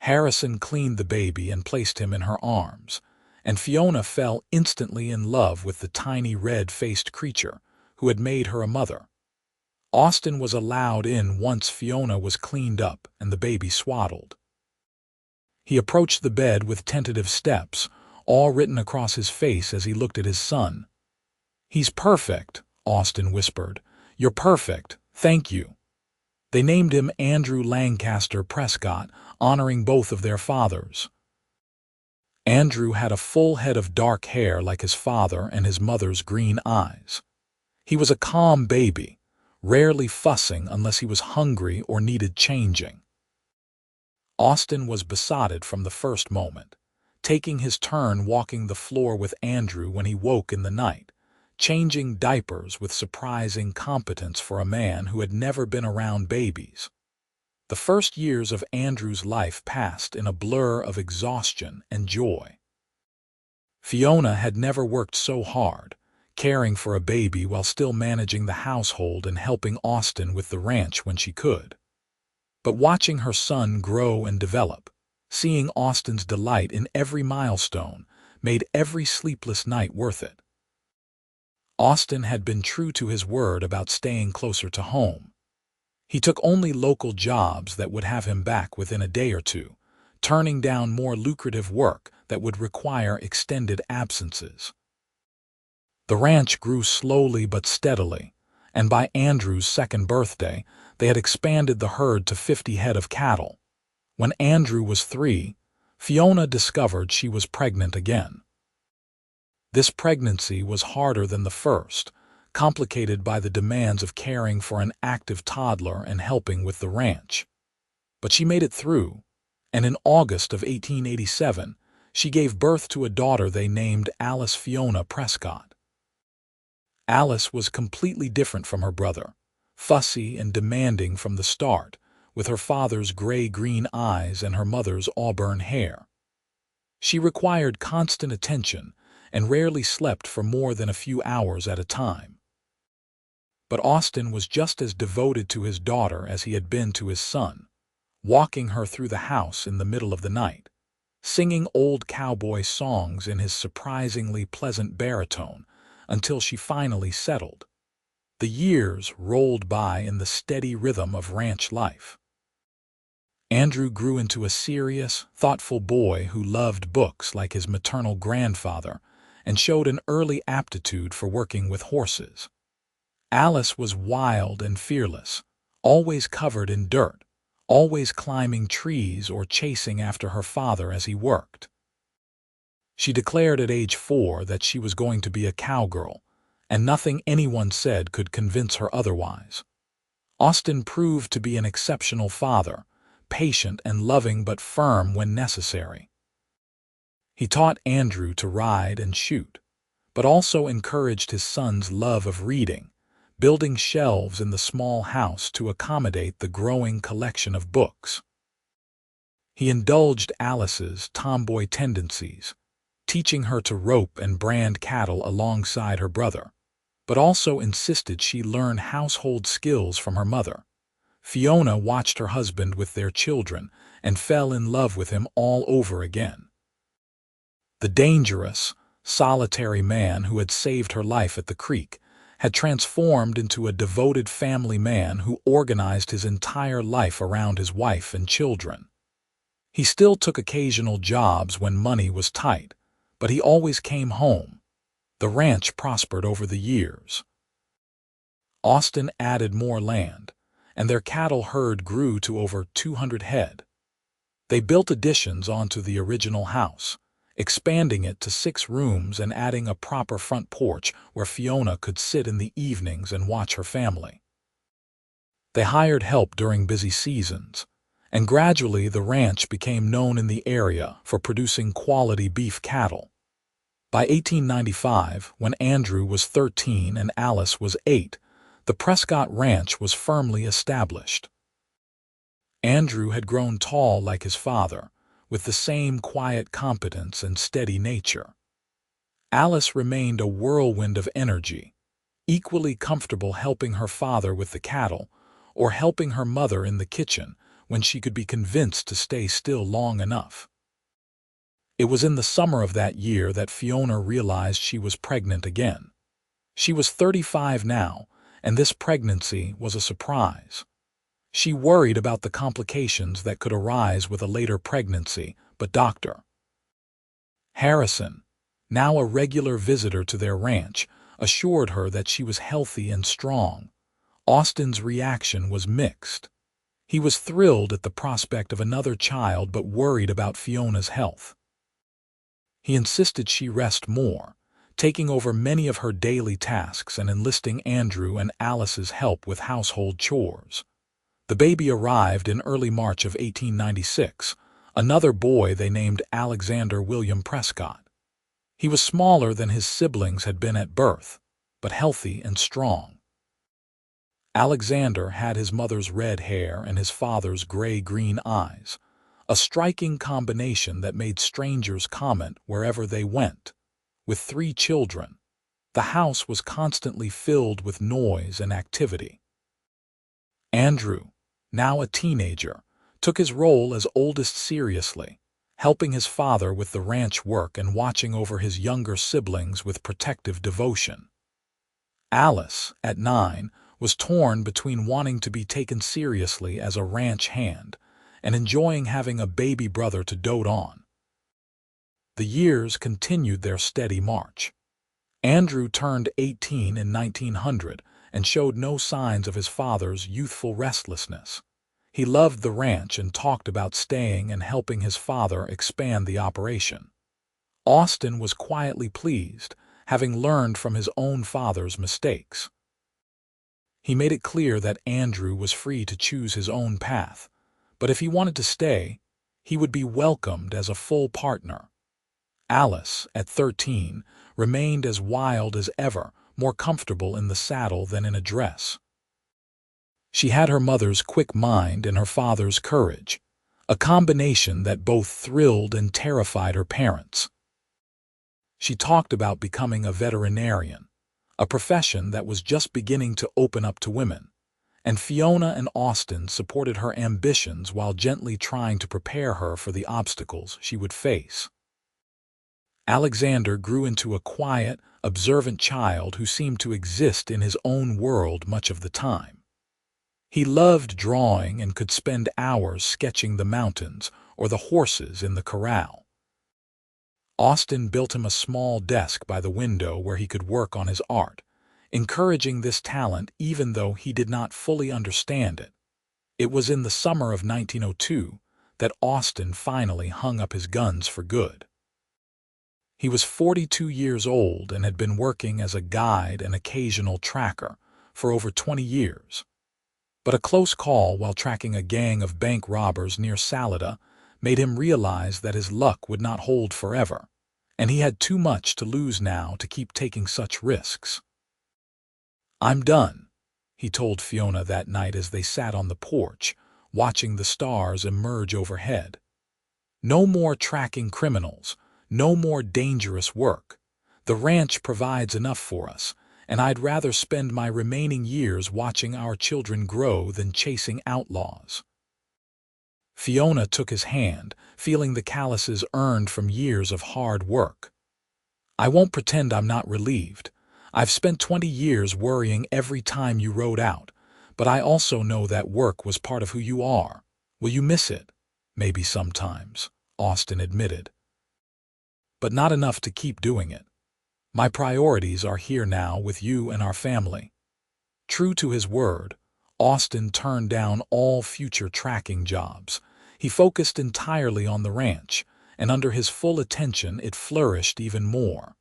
Harrison cleaned the baby and placed him in her arms, and Fiona fell instantly in love with the tiny red-faced creature who had made her a mother. Austin was allowed in once Fiona was cleaned up and the baby swaddled. He approached the bed with tentative steps, all written across his face as he looked at his son. "He's perfect," Austin whispered. "You're perfect. Thank you." They named him Andrew Lancaster Prescott, honoring both of their fathers. Andrew had a full head of dark hair like his father and his mother's green eyes. He was a calm baby, rarely fussing unless he was hungry or needed changing. Austin was besotted from the first moment, taking his turn walking the floor with Andrew when he woke in the night, changing diapers with surprising competence for a man who had never been around babies. The first years of Andrew's life passed in a blur of exhaustion and joy. Fiona had never worked so hard, caring for a baby while still managing the household and helping Austin with the ranch when she could. But watching her son grow and develop, seeing Austin's delight in every milestone, made every sleepless night worth it. Austin had been true to his word about staying closer to home. He took only local jobs that would have him back within a day or two, turning down more lucrative work that would require extended absences. The ranch grew slowly but steadily, and by Andrew's second birthday, they had expanded the herd to 50 head of cattle. When Andrew was 3, Fiona discovered she was pregnant again. This pregnancy was harder than the first, complicated by the demands of caring for an active toddler and helping with the ranch. But she made it through, and in August of 1887, she gave birth to a daughter they named Alice Fiona Prescott. Alice was completely different from her brother, fussy and demanding from the start, with her father's gray-green eyes and her mother's auburn hair. She required constant attention and rarely slept for more than a few hours at a time. But Austin was just as devoted to his daughter as he had been to his son, walking her through the house in the middle of the night, singing old cowboy songs in his surprisingly pleasant baritone until she finally settled. The years rolled by in the steady rhythm of ranch life. Andrew grew into a serious, thoughtful boy who loved books like his maternal grandfather and showed an early aptitude for working with horses. Alice was wild and fearless, always covered in dirt, always climbing trees or chasing after her father as he worked. She declared at age 4 that she was going to be a cowgirl, and nothing anyone said could convince her otherwise. Austin proved to be an exceptional father, patient and loving but firm when necessary. He taught Andrew to ride and shoot, but also encouraged his son's love of reading, building shelves in the small house to accommodate the growing collection of books. He indulged Alice's tomboy tendencies, teaching her to rope and brand cattle alongside her brother, but also insisted she learn household skills from her mother. Fiona watched her husband with their children and fell in love with him all over again. The dangerous, solitary man who had saved her life at the creek had transformed into a devoted family man who organized his entire life around his wife and children. He still took occasional jobs when money was tight, but he always came home. The ranch prospered over the years. Austin added more land, and their cattle herd grew to over 200 head. They built additions onto the original house, expanding it to 6 rooms and adding a proper front porch where Fiona could sit in the evenings and watch her family. They hired help during busy seasons, and gradually the ranch became known in the area for producing quality beef cattle. By 1895, when Andrew was 13 and Alice was 8, the Prescott Ranch was firmly established. Andrew had grown tall like his father, with the same quiet competence and steady nature. Alice remained a whirlwind of energy, equally comfortable helping her father with the cattle or helping her mother in the kitchen when she could be convinced to stay still long enough. It was in the summer of that year that Fiona realized she was pregnant again. She was 35 now, and this pregnancy was a surprise. She worried about the complications that could arise with a later pregnancy, but Dr. Harrison, now a regular visitor to their ranch, assured her that she was healthy and strong. Austin's reaction was mixed. He was thrilled at the prospect of another child but worried about Fiona's health. He insisted she rest more, taking over many of her daily tasks and enlisting Andrew and Alice's help with household chores. The baby arrived in early March of 1896, another boy they named Alexander William Prescott. He was smaller than his siblings had been at birth, but healthy and strong. Alexander had his mother's red hair and his father's gray-green eyes, a striking combination that made strangers comment wherever they went. With 3 children, the house was constantly filled with noise and activity. Andrew, now a teenager, took his role as oldest seriously, helping his father with the ranch work and watching over his younger siblings with protective devotion. Alice, at 9, was torn between wanting to be taken seriously as a ranch hand and enjoying having a baby brother to dote on. The years continued their steady march. Andrew turned 18 in 1900 and showed no signs of his father's youthful restlessness. He loved the ranch and talked about staying and helping his father expand the operation. Austin was quietly pleased, having learned from his own father's mistakes. He made it clear that Andrew was free to choose his own path, but if he wanted to stay, he would be welcomed as a full partner. Alice, at 13, remained as wild as ever, more comfortable in the saddle than in a dress. She had her mother's quick mind and her father's courage, a combination that both thrilled and terrified her parents. She talked about becoming a veterinarian, a profession that was just beginning to open up to women, and Fiona and Austin supported her ambitions while gently trying to prepare her for the obstacles she would face. Alexander grew into a quiet, observant child who seemed to exist in his own world much of the time. He loved drawing and could spend hours sketching the mountains or the horses in the corral. Austin built him a small desk by the window where he could work on his art, encouraging this talent even though he did not fully understand it. It was in the summer of 1902 that Austin finally hung up his guns for good. He was 42 years old and had been working as a guide and occasional tracker for over 20 years. But a close call while tracking a gang of bank robbers near Salida made him realize that his luck would not hold forever, and he had too much to lose now to keep taking such risks. "I'm done," he told Fiona that night as they sat on the porch, watching the stars emerge overhead. "No more tracking criminals, no more dangerous work. The ranch provides enough for us, and I'd rather spend my remaining years watching our children grow than chasing outlaws." Fiona took his hand, feeling the calluses earned from years of hard work. "I won't pretend I'm not relieved. I've spent 20 years worrying every time you rode out, but I also know that work was part of who you are. Will you miss it?" "Maybe sometimes," Austin admitted. "But not enough to keep doing it. My priorities are here now with you and our family." True to his word, Austin turned down all future tracking jobs. He focused entirely on the ranch, and under his full attention it flourished even more.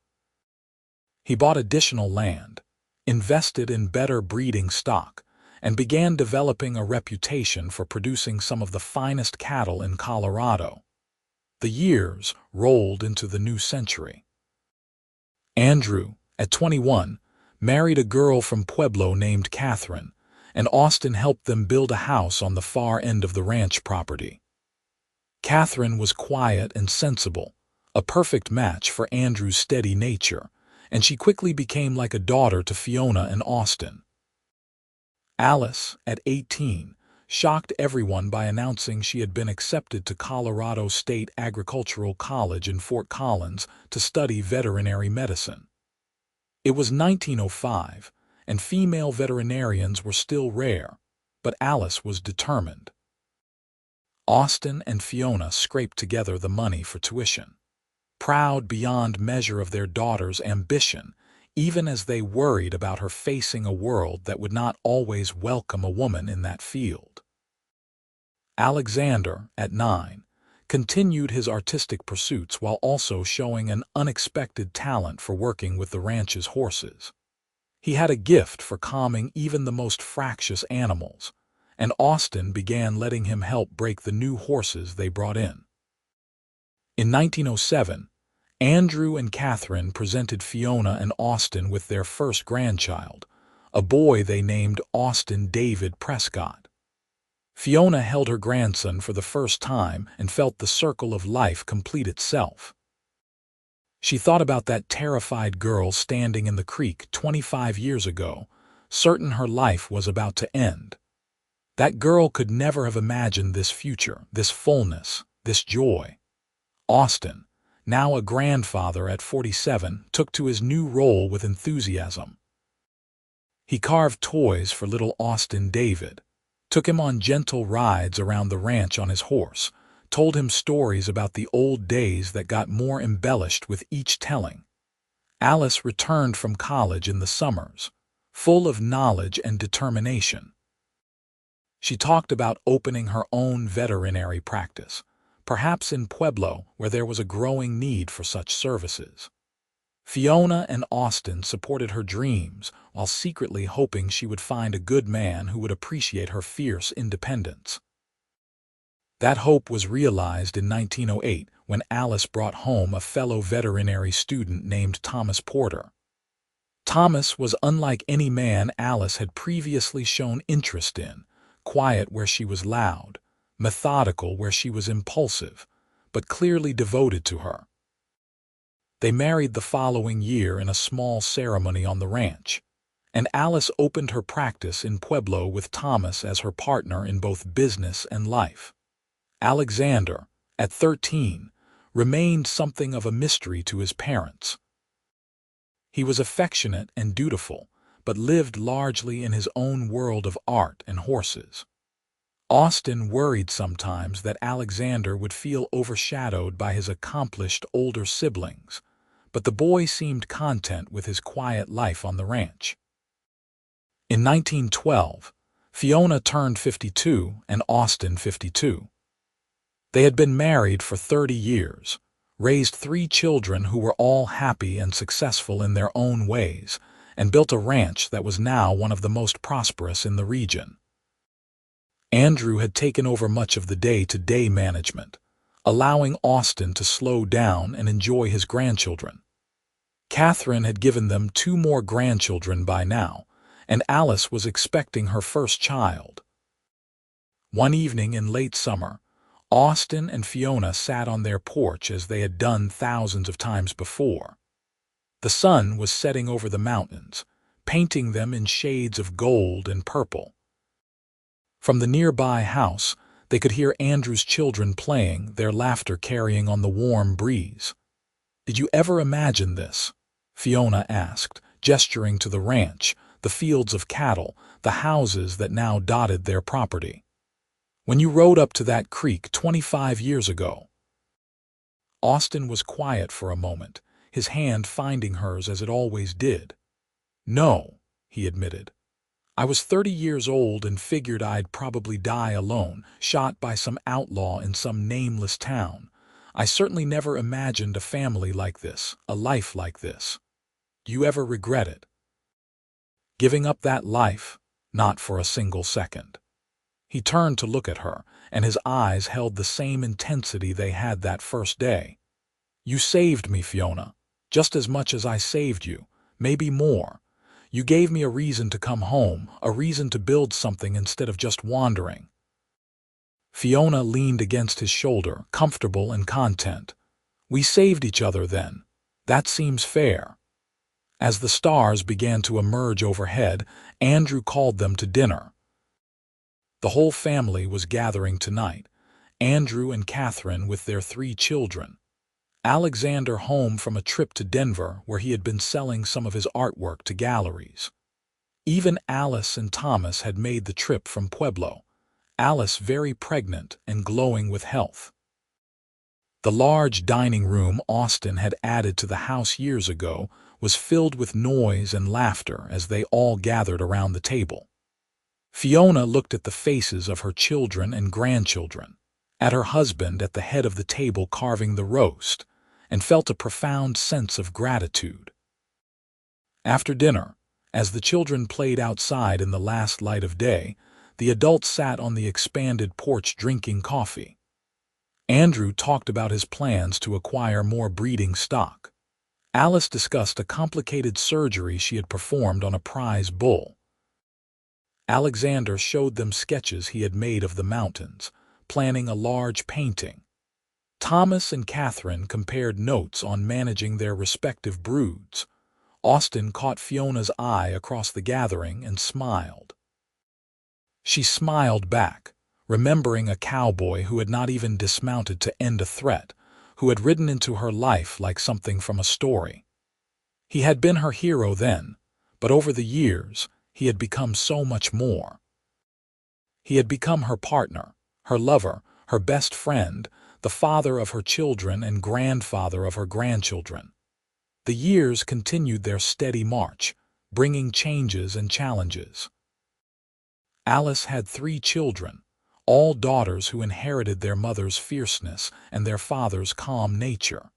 He bought additional land, invested in better breeding stock, and began developing a reputation for producing some of the finest cattle in Colorado. The years rolled into the new century. Andrew, at 21, married a girl from Pueblo named Catherine, and Austin helped them build a house on the far end of the ranch property. Catherine was quiet and sensible, a perfect match for Andrew's steady nature, and she quickly became like a daughter to Fiona and Austin. Alice, at 18, shocked everyone by announcing she had been accepted to Colorado State Agricultural College in Fort Collins to study veterinary medicine. It was 1905, and female veterinarians were still rare, but Alice was determined. Austin and Fiona scraped together the money for tuition, proud beyond measure of their daughter's ambition, even as they worried about her facing a world that would not always welcome a woman in that field. Alexander, at 9, continued his artistic pursuits while also showing an unexpected talent for working with the ranch's horses. He had a gift for calming even the most fractious animals, and Austin began letting him help break the new horses they brought in. In 1907, Andrew and Catherine presented Fiona and Austin with their first grandchild, a boy they named Austin David Prescott. Fiona held her grandson for the first time and felt the circle of life complete itself. She thought about that terrified girl standing in the creek 25 years ago, certain her life was about to end. That girl could never have imagined this future, this fullness, this joy. Austin, now a grandfather at 47, took to his new role with enthusiasm. He carved toys for little Austin David, took him on gentle rides around the ranch on his horse, told him stories about the old days that got more embellished with each telling. Alice returned from college in the summers, full of knowledge and determination. She talked about opening her own veterinary practice, perhaps in Pueblo where there was a growing need for such services. Fiona and Austin supported her dreams while secretly hoping she would find a good man who would appreciate her fierce independence. That hope was realized in 1908 when Alice brought home a fellow veterinary student named Thomas Porter. Thomas was unlike any man Alice had previously shown interest in, quiet where she was loud, methodical where she was impulsive, but clearly devoted to her. They married the following year in a small ceremony on the ranch, and Alice opened her practice in Pueblo with Thomas as her partner in both business and life. Alexander, at 13, remained something of a mystery to his parents. He was affectionate and dutiful, but lived largely in his own world of art and horses. Austin worried sometimes that Alexander would feel overshadowed by his accomplished older siblings, but the boy seemed content with his quiet life on the ranch. In 1912, Fiona turned 52 and Austin 52. They had been married for 30 years, raised 3 children who were all happy and successful in their own ways, and built a ranch that was now one of the most prosperous in the region. Andrew had taken over much of the day-to-day management, allowing Austin to slow down and enjoy his grandchildren. Catherine had given them 2 more grandchildren by now, and Alice was expecting her first child. One evening in late summer, Austin and Fiona sat on their porch as they had done thousands of times before. The sun was setting over the mountains, painting them in shades of gold and purple. From the nearby house, they could hear Andrew's children playing, their laughter carrying on the warm breeze. "Did you ever imagine this?" Fiona asked, gesturing to the ranch, the fields of cattle, the houses that now dotted their property. "When you rode up to that creek 25 years ago?" Austin was quiet for a moment, his hand finding hers as it always did. "No," he admitted. "I was 30 years old and figured I'd probably die alone, shot by some outlaw in some nameless town. I certainly never imagined a family like this, a life like this. Do you ever regret it?" "Giving up that life? Not for a single second." He turned to look at her, and his eyes held the same intensity they had that first day. "You saved me, Fiona, just as much as I saved you, maybe more. You gave me a reason to come home, a reason to build something instead of just wandering." Fiona leaned against his shoulder, comfortable and content. "We saved each other then. That seems fair." As the stars began to emerge overhead, Andrew called them to dinner. The whole family was gathering tonight, Andrew and Catherine with their 3 children. Alexander home from a trip to Denver where he had been selling some of his artwork to galleries. Even Alice and Thomas had made the trip from Pueblo, Alice very pregnant and glowing with health. The large dining room Austin had added to the house years ago was filled with noise and laughter as they all gathered around the table. Fiona looked at the faces of her children and grandchildren, at her husband at the head of the table carving the roast, and felt a profound sense of gratitude. After dinner, as the children played outside in the last light of day, the adults sat on the expanded porch drinking coffee. Andrew talked about his plans to acquire more breeding stock. Alice discussed a complicated surgery she had performed on a prize bull. Alexander showed them sketches he had made of the mountains, planning a large painting. Thomas and Catherine compared notes on managing their respective broods. Austin caught Fiona's eye across the gathering and smiled. She smiled back, remembering a cowboy who had not even dismounted to end a threat, who had ridden into her life like something from a story. He had been her hero then, but over the years, he had become so much more. He had become her partner, her lover, her best friend, the father of her children and grandfather of her grandchildren. The years continued their steady march, bringing changes and challenges. Alice had 3 children, all daughters who inherited their mother's fierceness and their father's calm nature.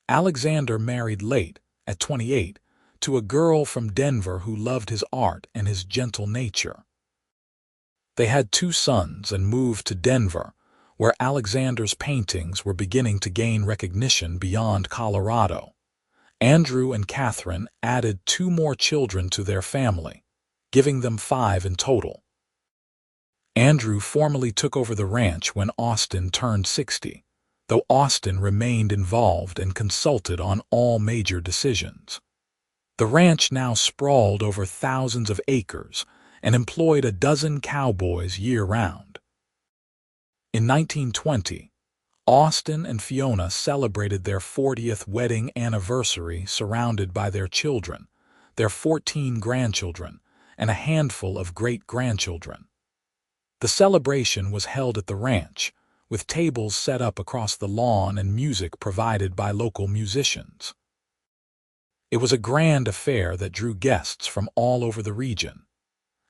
Alexander married late, at 28, to a girl from Denver who loved his art and his gentle nature. They had 2 sons and moved to Denver, where Alexander's paintings were beginning to gain recognition beyond Colorado. Andrew and Catherine added 2 more children to their family, giving them 5 in total. Andrew formally took over the ranch when Austin turned 60, though Austin remained involved and consulted on all major decisions. The ranch now sprawled over thousands of acres and employed a dozen cowboys year-round. In 1920, Austin and Fiona celebrated their 40th wedding anniversary surrounded by their children, their 14 grandchildren, and a handful of great-grandchildren. The celebration was held at the ranch, with tables set up across the lawn and music provided by local musicians. It was a grand affair that drew guests from all over the region.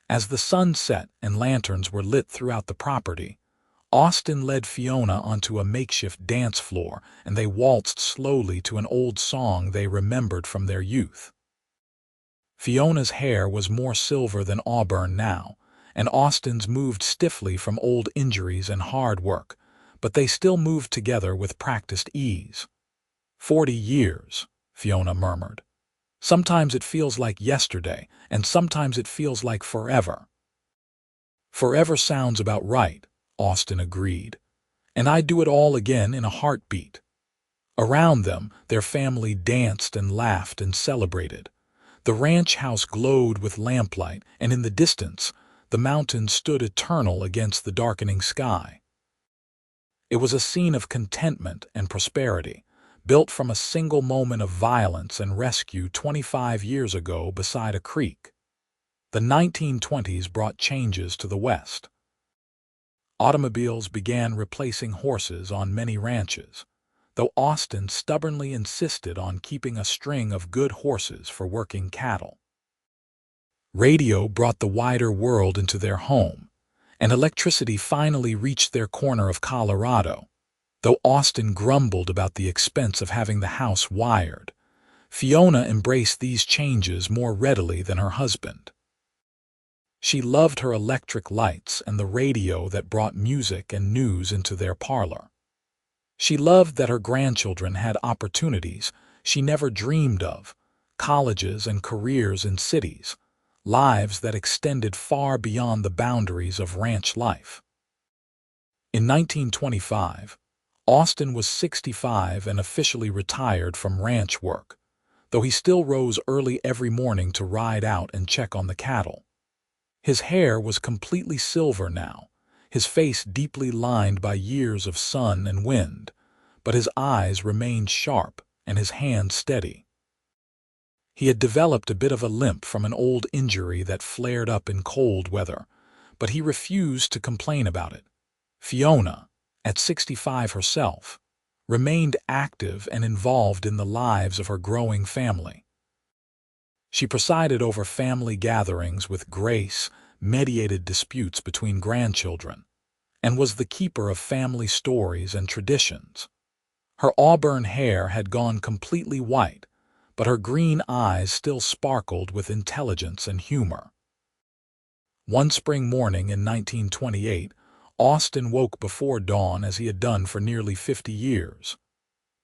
As the sun set and lanterns were lit throughout the property, Austin led Fiona onto a makeshift dance floor and they waltzed slowly to an old song they remembered from their youth. Fiona's hair was more silver than auburn now, and Austin's moved stiffly from old injuries and hard work, but they still moved together with practiced ease. 40 years, Fiona murmured. Sometimes it feels like yesterday, and sometimes it feels like forever. Forever sounds about right, Austin agreed, and I'd do it all again in a heartbeat. Around them, their family danced and laughed and celebrated. The ranch house glowed with lamplight, and in the distance, the mountains stood eternal against the darkening sky. It was a scene of contentment and prosperity, built from a single moment of violence and rescue 25 years ago beside a creek. The 1920s brought changes to the West. Automobiles began replacing horses on many ranches, though Austin stubbornly insisted on keeping a string of good horses for working cattle. Radio brought the wider world into their home, and electricity finally reached their corner of Colorado. Though Austin grumbled about the expense of having the house wired, Fiona embraced these changes more readily than her husband. She loved her electric lights and the radio that brought music and news into their parlor. She loved that her grandchildren had opportunities she never dreamed of, colleges and careers in cities, lives that extended far beyond the boundaries of ranch life. In 1925, Austin was 65 and officially retired from ranch work, though he still rose early every morning to ride out and check on the cattle. His hair was completely silver now, his face deeply lined by years of sun and wind, but his eyes remained sharp and his hands steady. He had developed a bit of a limp from an old injury that flared up in cold weather, but he refused to complain about it. Fiona, at 65 herself, remained active and involved in the lives of her growing family. She presided over family gatherings with grace, mediated disputes between grandchildren, and was the keeper of family stories and traditions. Her auburn hair had gone completely white, but her green eyes still sparkled with intelligence and humor. One spring morning in 1928, Austin woke before dawn as he had done for nearly 50 years.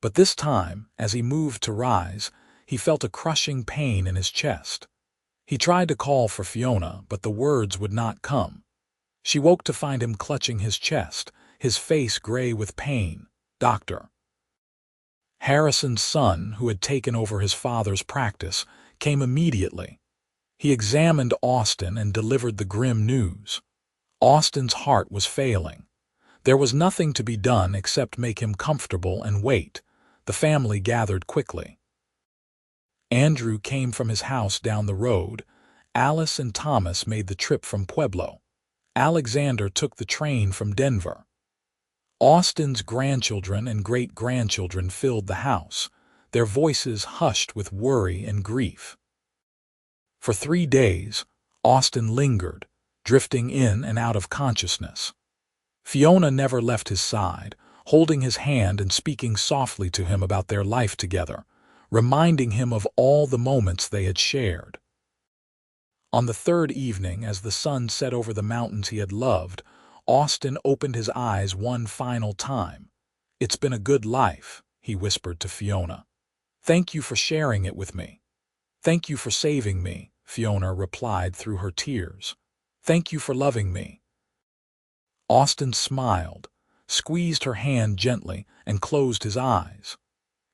But this time, as he moved to rise, he felt a crushing pain in his chest. He tried to call for Fiona, but the words would not come. She woke to find him clutching his chest, his face gray with pain. "Doctor." Harrison's son, who had taken over his father's practice, came immediately. He examined Austin and delivered the grim news. Austin's heart was failing. There was nothing to be done except make him comfortable and wait. The family gathered quickly. Andrew came from his house down the road. Alice and Thomas made the trip from Pueblo. Alexander took the train from Denver. Austin's grandchildren and great-grandchildren filled the house, their voices hushed with worry and grief. For 3 days, Austin lingered, drifting in and out of consciousness. Fiona never left his side, holding his hand and speaking softly to him about their life together, reminding him of all the moments they had shared. On the 3rd evening, as the sun set over the mountains he had loved, Austin opened his eyes one final time. "It's been a good life," he whispered to Fiona. "Thank you for sharing it with me." "Thank you for saving me," Fiona replied through her tears. "Thank you for loving me." Austin smiled, squeezed her hand gently, and closed his eyes.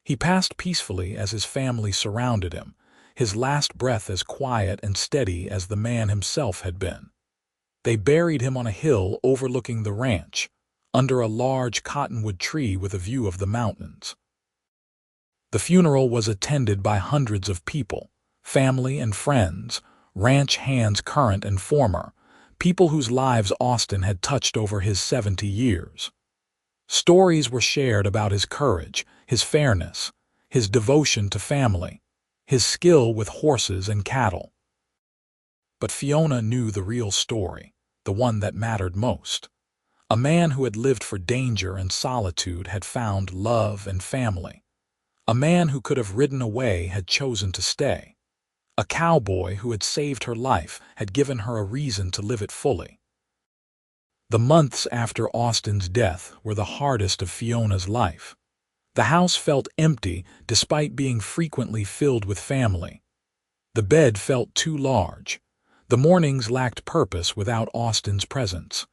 He passed peacefully as his family surrounded him, his last breath as quiet and steady as the man himself had been. They buried him on a hill overlooking the ranch, under a large cottonwood tree with a view of the mountains. The funeral was attended by hundreds of people, family and friends, ranch hands current and former, people whose lives Austin had touched over his 70 years. Stories were shared about his courage, his fairness, his devotion to family, his skill with horses and cattle. But Fiona knew the real story, the one that mattered most. A man who had lived for danger and solitude had found love and family. A man who could have ridden away had chosen to stay. A cowboy who had saved her life had given her a reason to live it fully. The months after Austin's death were the hardest of Fiona's life. The house felt empty despite being frequently filled with family. The bed felt too large. The mornings lacked purpose without Austin's presence.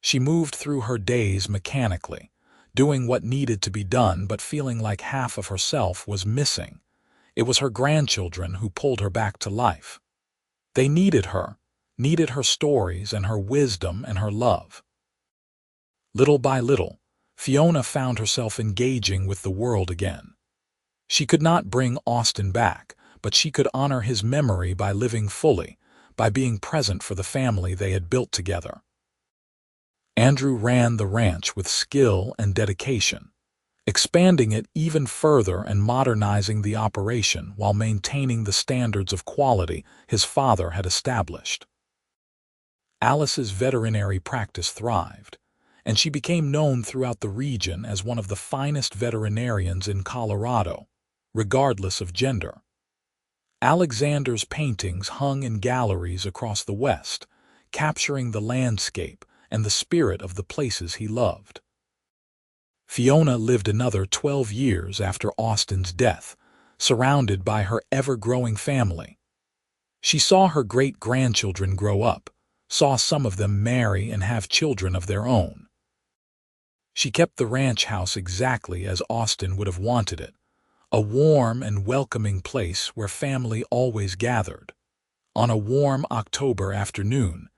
She moved through her days mechanically, doing what needed to be done but feeling like half of herself was missing. It was her grandchildren who pulled her back to life. They needed her stories and her wisdom and her love. Little by little, Fiona found herself engaging with the world again. She could not bring Austin back, but she could honor his memory by living fully, by being present for the family they had built together. Andrew ran the ranch with skill and dedication, expanding it even further and modernizing the operation while maintaining the standards of quality his father had established. Alice's veterinary practice thrived, and she became known throughout the region as one of the finest veterinarians in Colorado, regardless of gender. Alexander's paintings hung in galleries across the West, capturing the landscape and the spirit of the places he loved. Fiona lived another 12 years after Austin's death, surrounded by her ever-growing family. She saw her great-grandchildren grow up, saw some of them marry and have children of their own. She kept the ranch house exactly as Austin would have wanted it, a warm and welcoming place where family always gathered. On a warm October afternoon,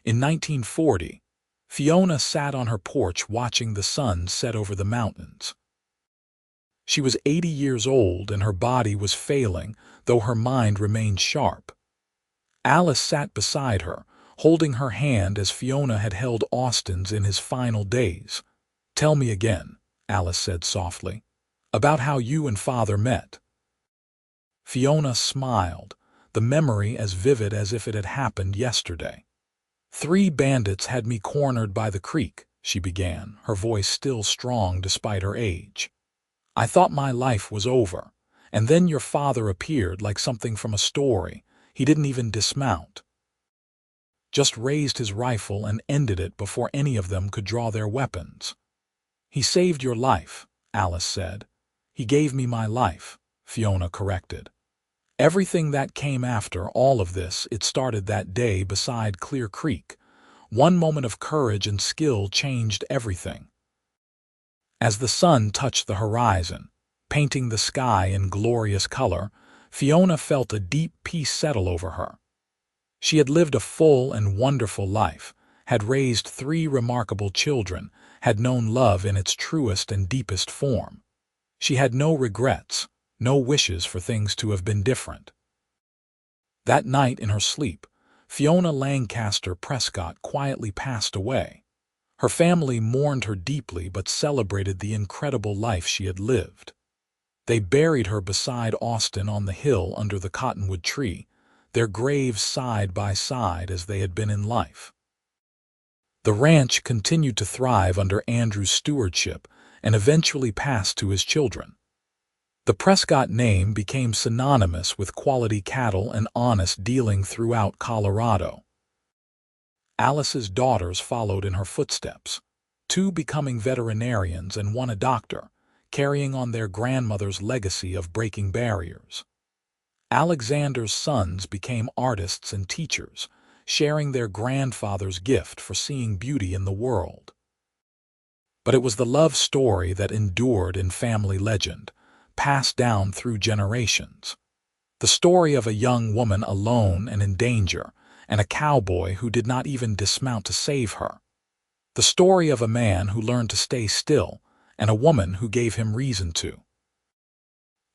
in 1940, Fiona sat on her porch watching the sun set over the mountains. She was 80 years old and her body was failing, though her mind remained sharp. Alice sat beside her, holding her hand as Fiona had held Austin's in his final days. "Tell me again," Alice said softly, "about how you and Father met." Fiona smiled, the memory as vivid as if it had happened yesterday. "3 bandits had me cornered by the creek," she began, her voice still strong despite her age. "I thought my life was over, and then your father appeared like something from a story. He didn't even dismount. Just raised his rifle and ended it before any of them could draw their weapons." "He saved your life," Alice said. "He gave me my life," Fiona corrected. "Everything that came after all of this, it started that day beside Clear Creek. One moment of courage and skill changed everything." As the sun touched the horizon, painting the sky in glorious color, Fiona felt a deep peace settle over her. She had lived a full and wonderful life, had raised 3 remarkable children, had known love in its truest and deepest form. She had no regrets, no wishes for things to have been different. That night in her sleep, Fiona Lancaster Prescott quietly passed away. Her family mourned her deeply but celebrated the incredible life she had lived. They buried her beside Austin on the hill under the cottonwood tree, their graves side by side as they had been in life. The ranch continued to thrive under Andrew's stewardship and eventually passed to his children. The Prescott name became synonymous with quality cattle and honest dealing throughout Colorado. Alice's daughters followed in her footsteps, 2 becoming veterinarians and 1 a doctor, carrying on their grandmother's legacy of breaking barriers. Alexander's sons became artists and teachers, sharing their grandfather's gift for seeing beauty in the world. But it was the love story that endured in family legend, passed down through generations. The story of a young woman alone and in danger, and a cowboy who did not even dismount to save her. The story of a man who learned to stay still, and a woman who gave him reason to.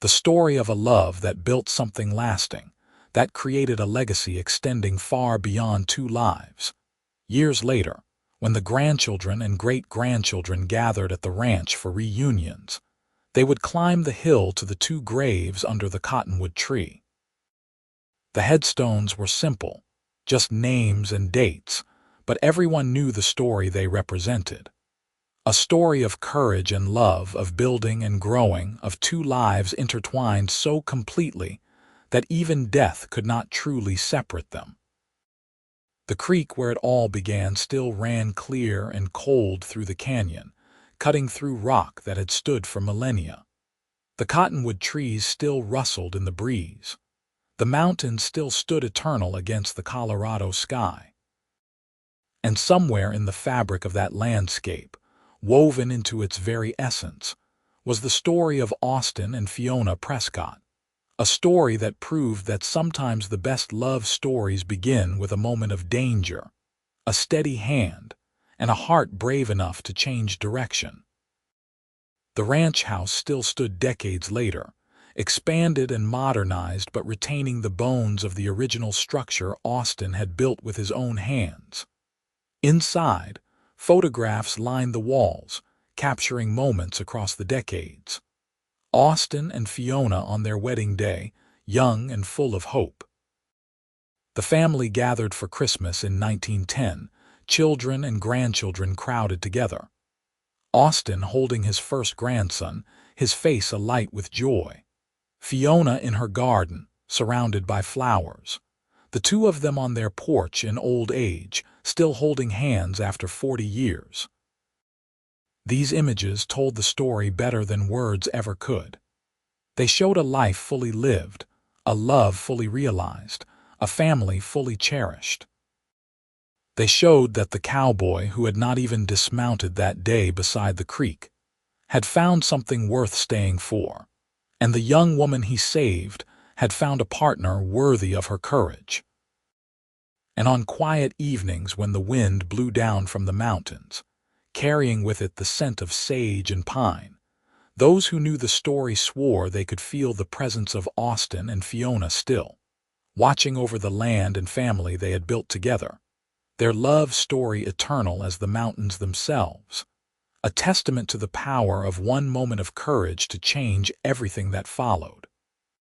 The story of a love that built something lasting, that created a legacy extending far beyond 2 lives. Years later, when the grandchildren and great-grandchildren gathered at the ranch for reunions, they would climb the hill to the 2 graves under the cottonwood tree. The headstones were simple, just names and dates, but everyone knew the story they represented. A story of courage and love, of building and growing, of 2 lives intertwined so completely that even death could not truly separate them. The creek where it all began still ran clear and cold through the canyon, cutting through rock that had stood for millennia. The cottonwood trees still rustled in the breeze. The mountains still stood eternal against the Colorado sky. And somewhere in the fabric of that landscape, woven into its very essence, was the story of Austin and Fiona Prescott, a story that proved that sometimes the best love stories begin with a moment of danger, a steady hand, and a heart brave enough to change direction. The ranch house still stood decades later, expanded and modernized but retaining the bones of the original structure Austin had built with his own hands. Inside, photographs lined the walls, capturing moments across the decades. Austin and Fiona on their wedding day, young and full of hope. The family gathered for Christmas in 1910, children and grandchildren crowded together. Austin holding his first grandson, his face alight with joy. Fiona in her garden, surrounded by flowers. The 2 of them on their porch in old age, still holding hands after 40 years. These images told the story better than words ever could. They showed a life fully lived, a love fully realized, a family fully cherished. They showed that the cowboy who had not even dismounted that day beside the creek had found something worth staying for, and the young woman he saved had found a partner worthy of her courage. And on quiet evenings when the wind blew down from the mountains, carrying with it the scent of sage and pine, Those who knew the story swore they could feel the presence of Austin and Fiona still, watching over the land and family they had built together, their love story eternal as the mountains themselves, a testament to the power of one moment of courage to change everything that followed.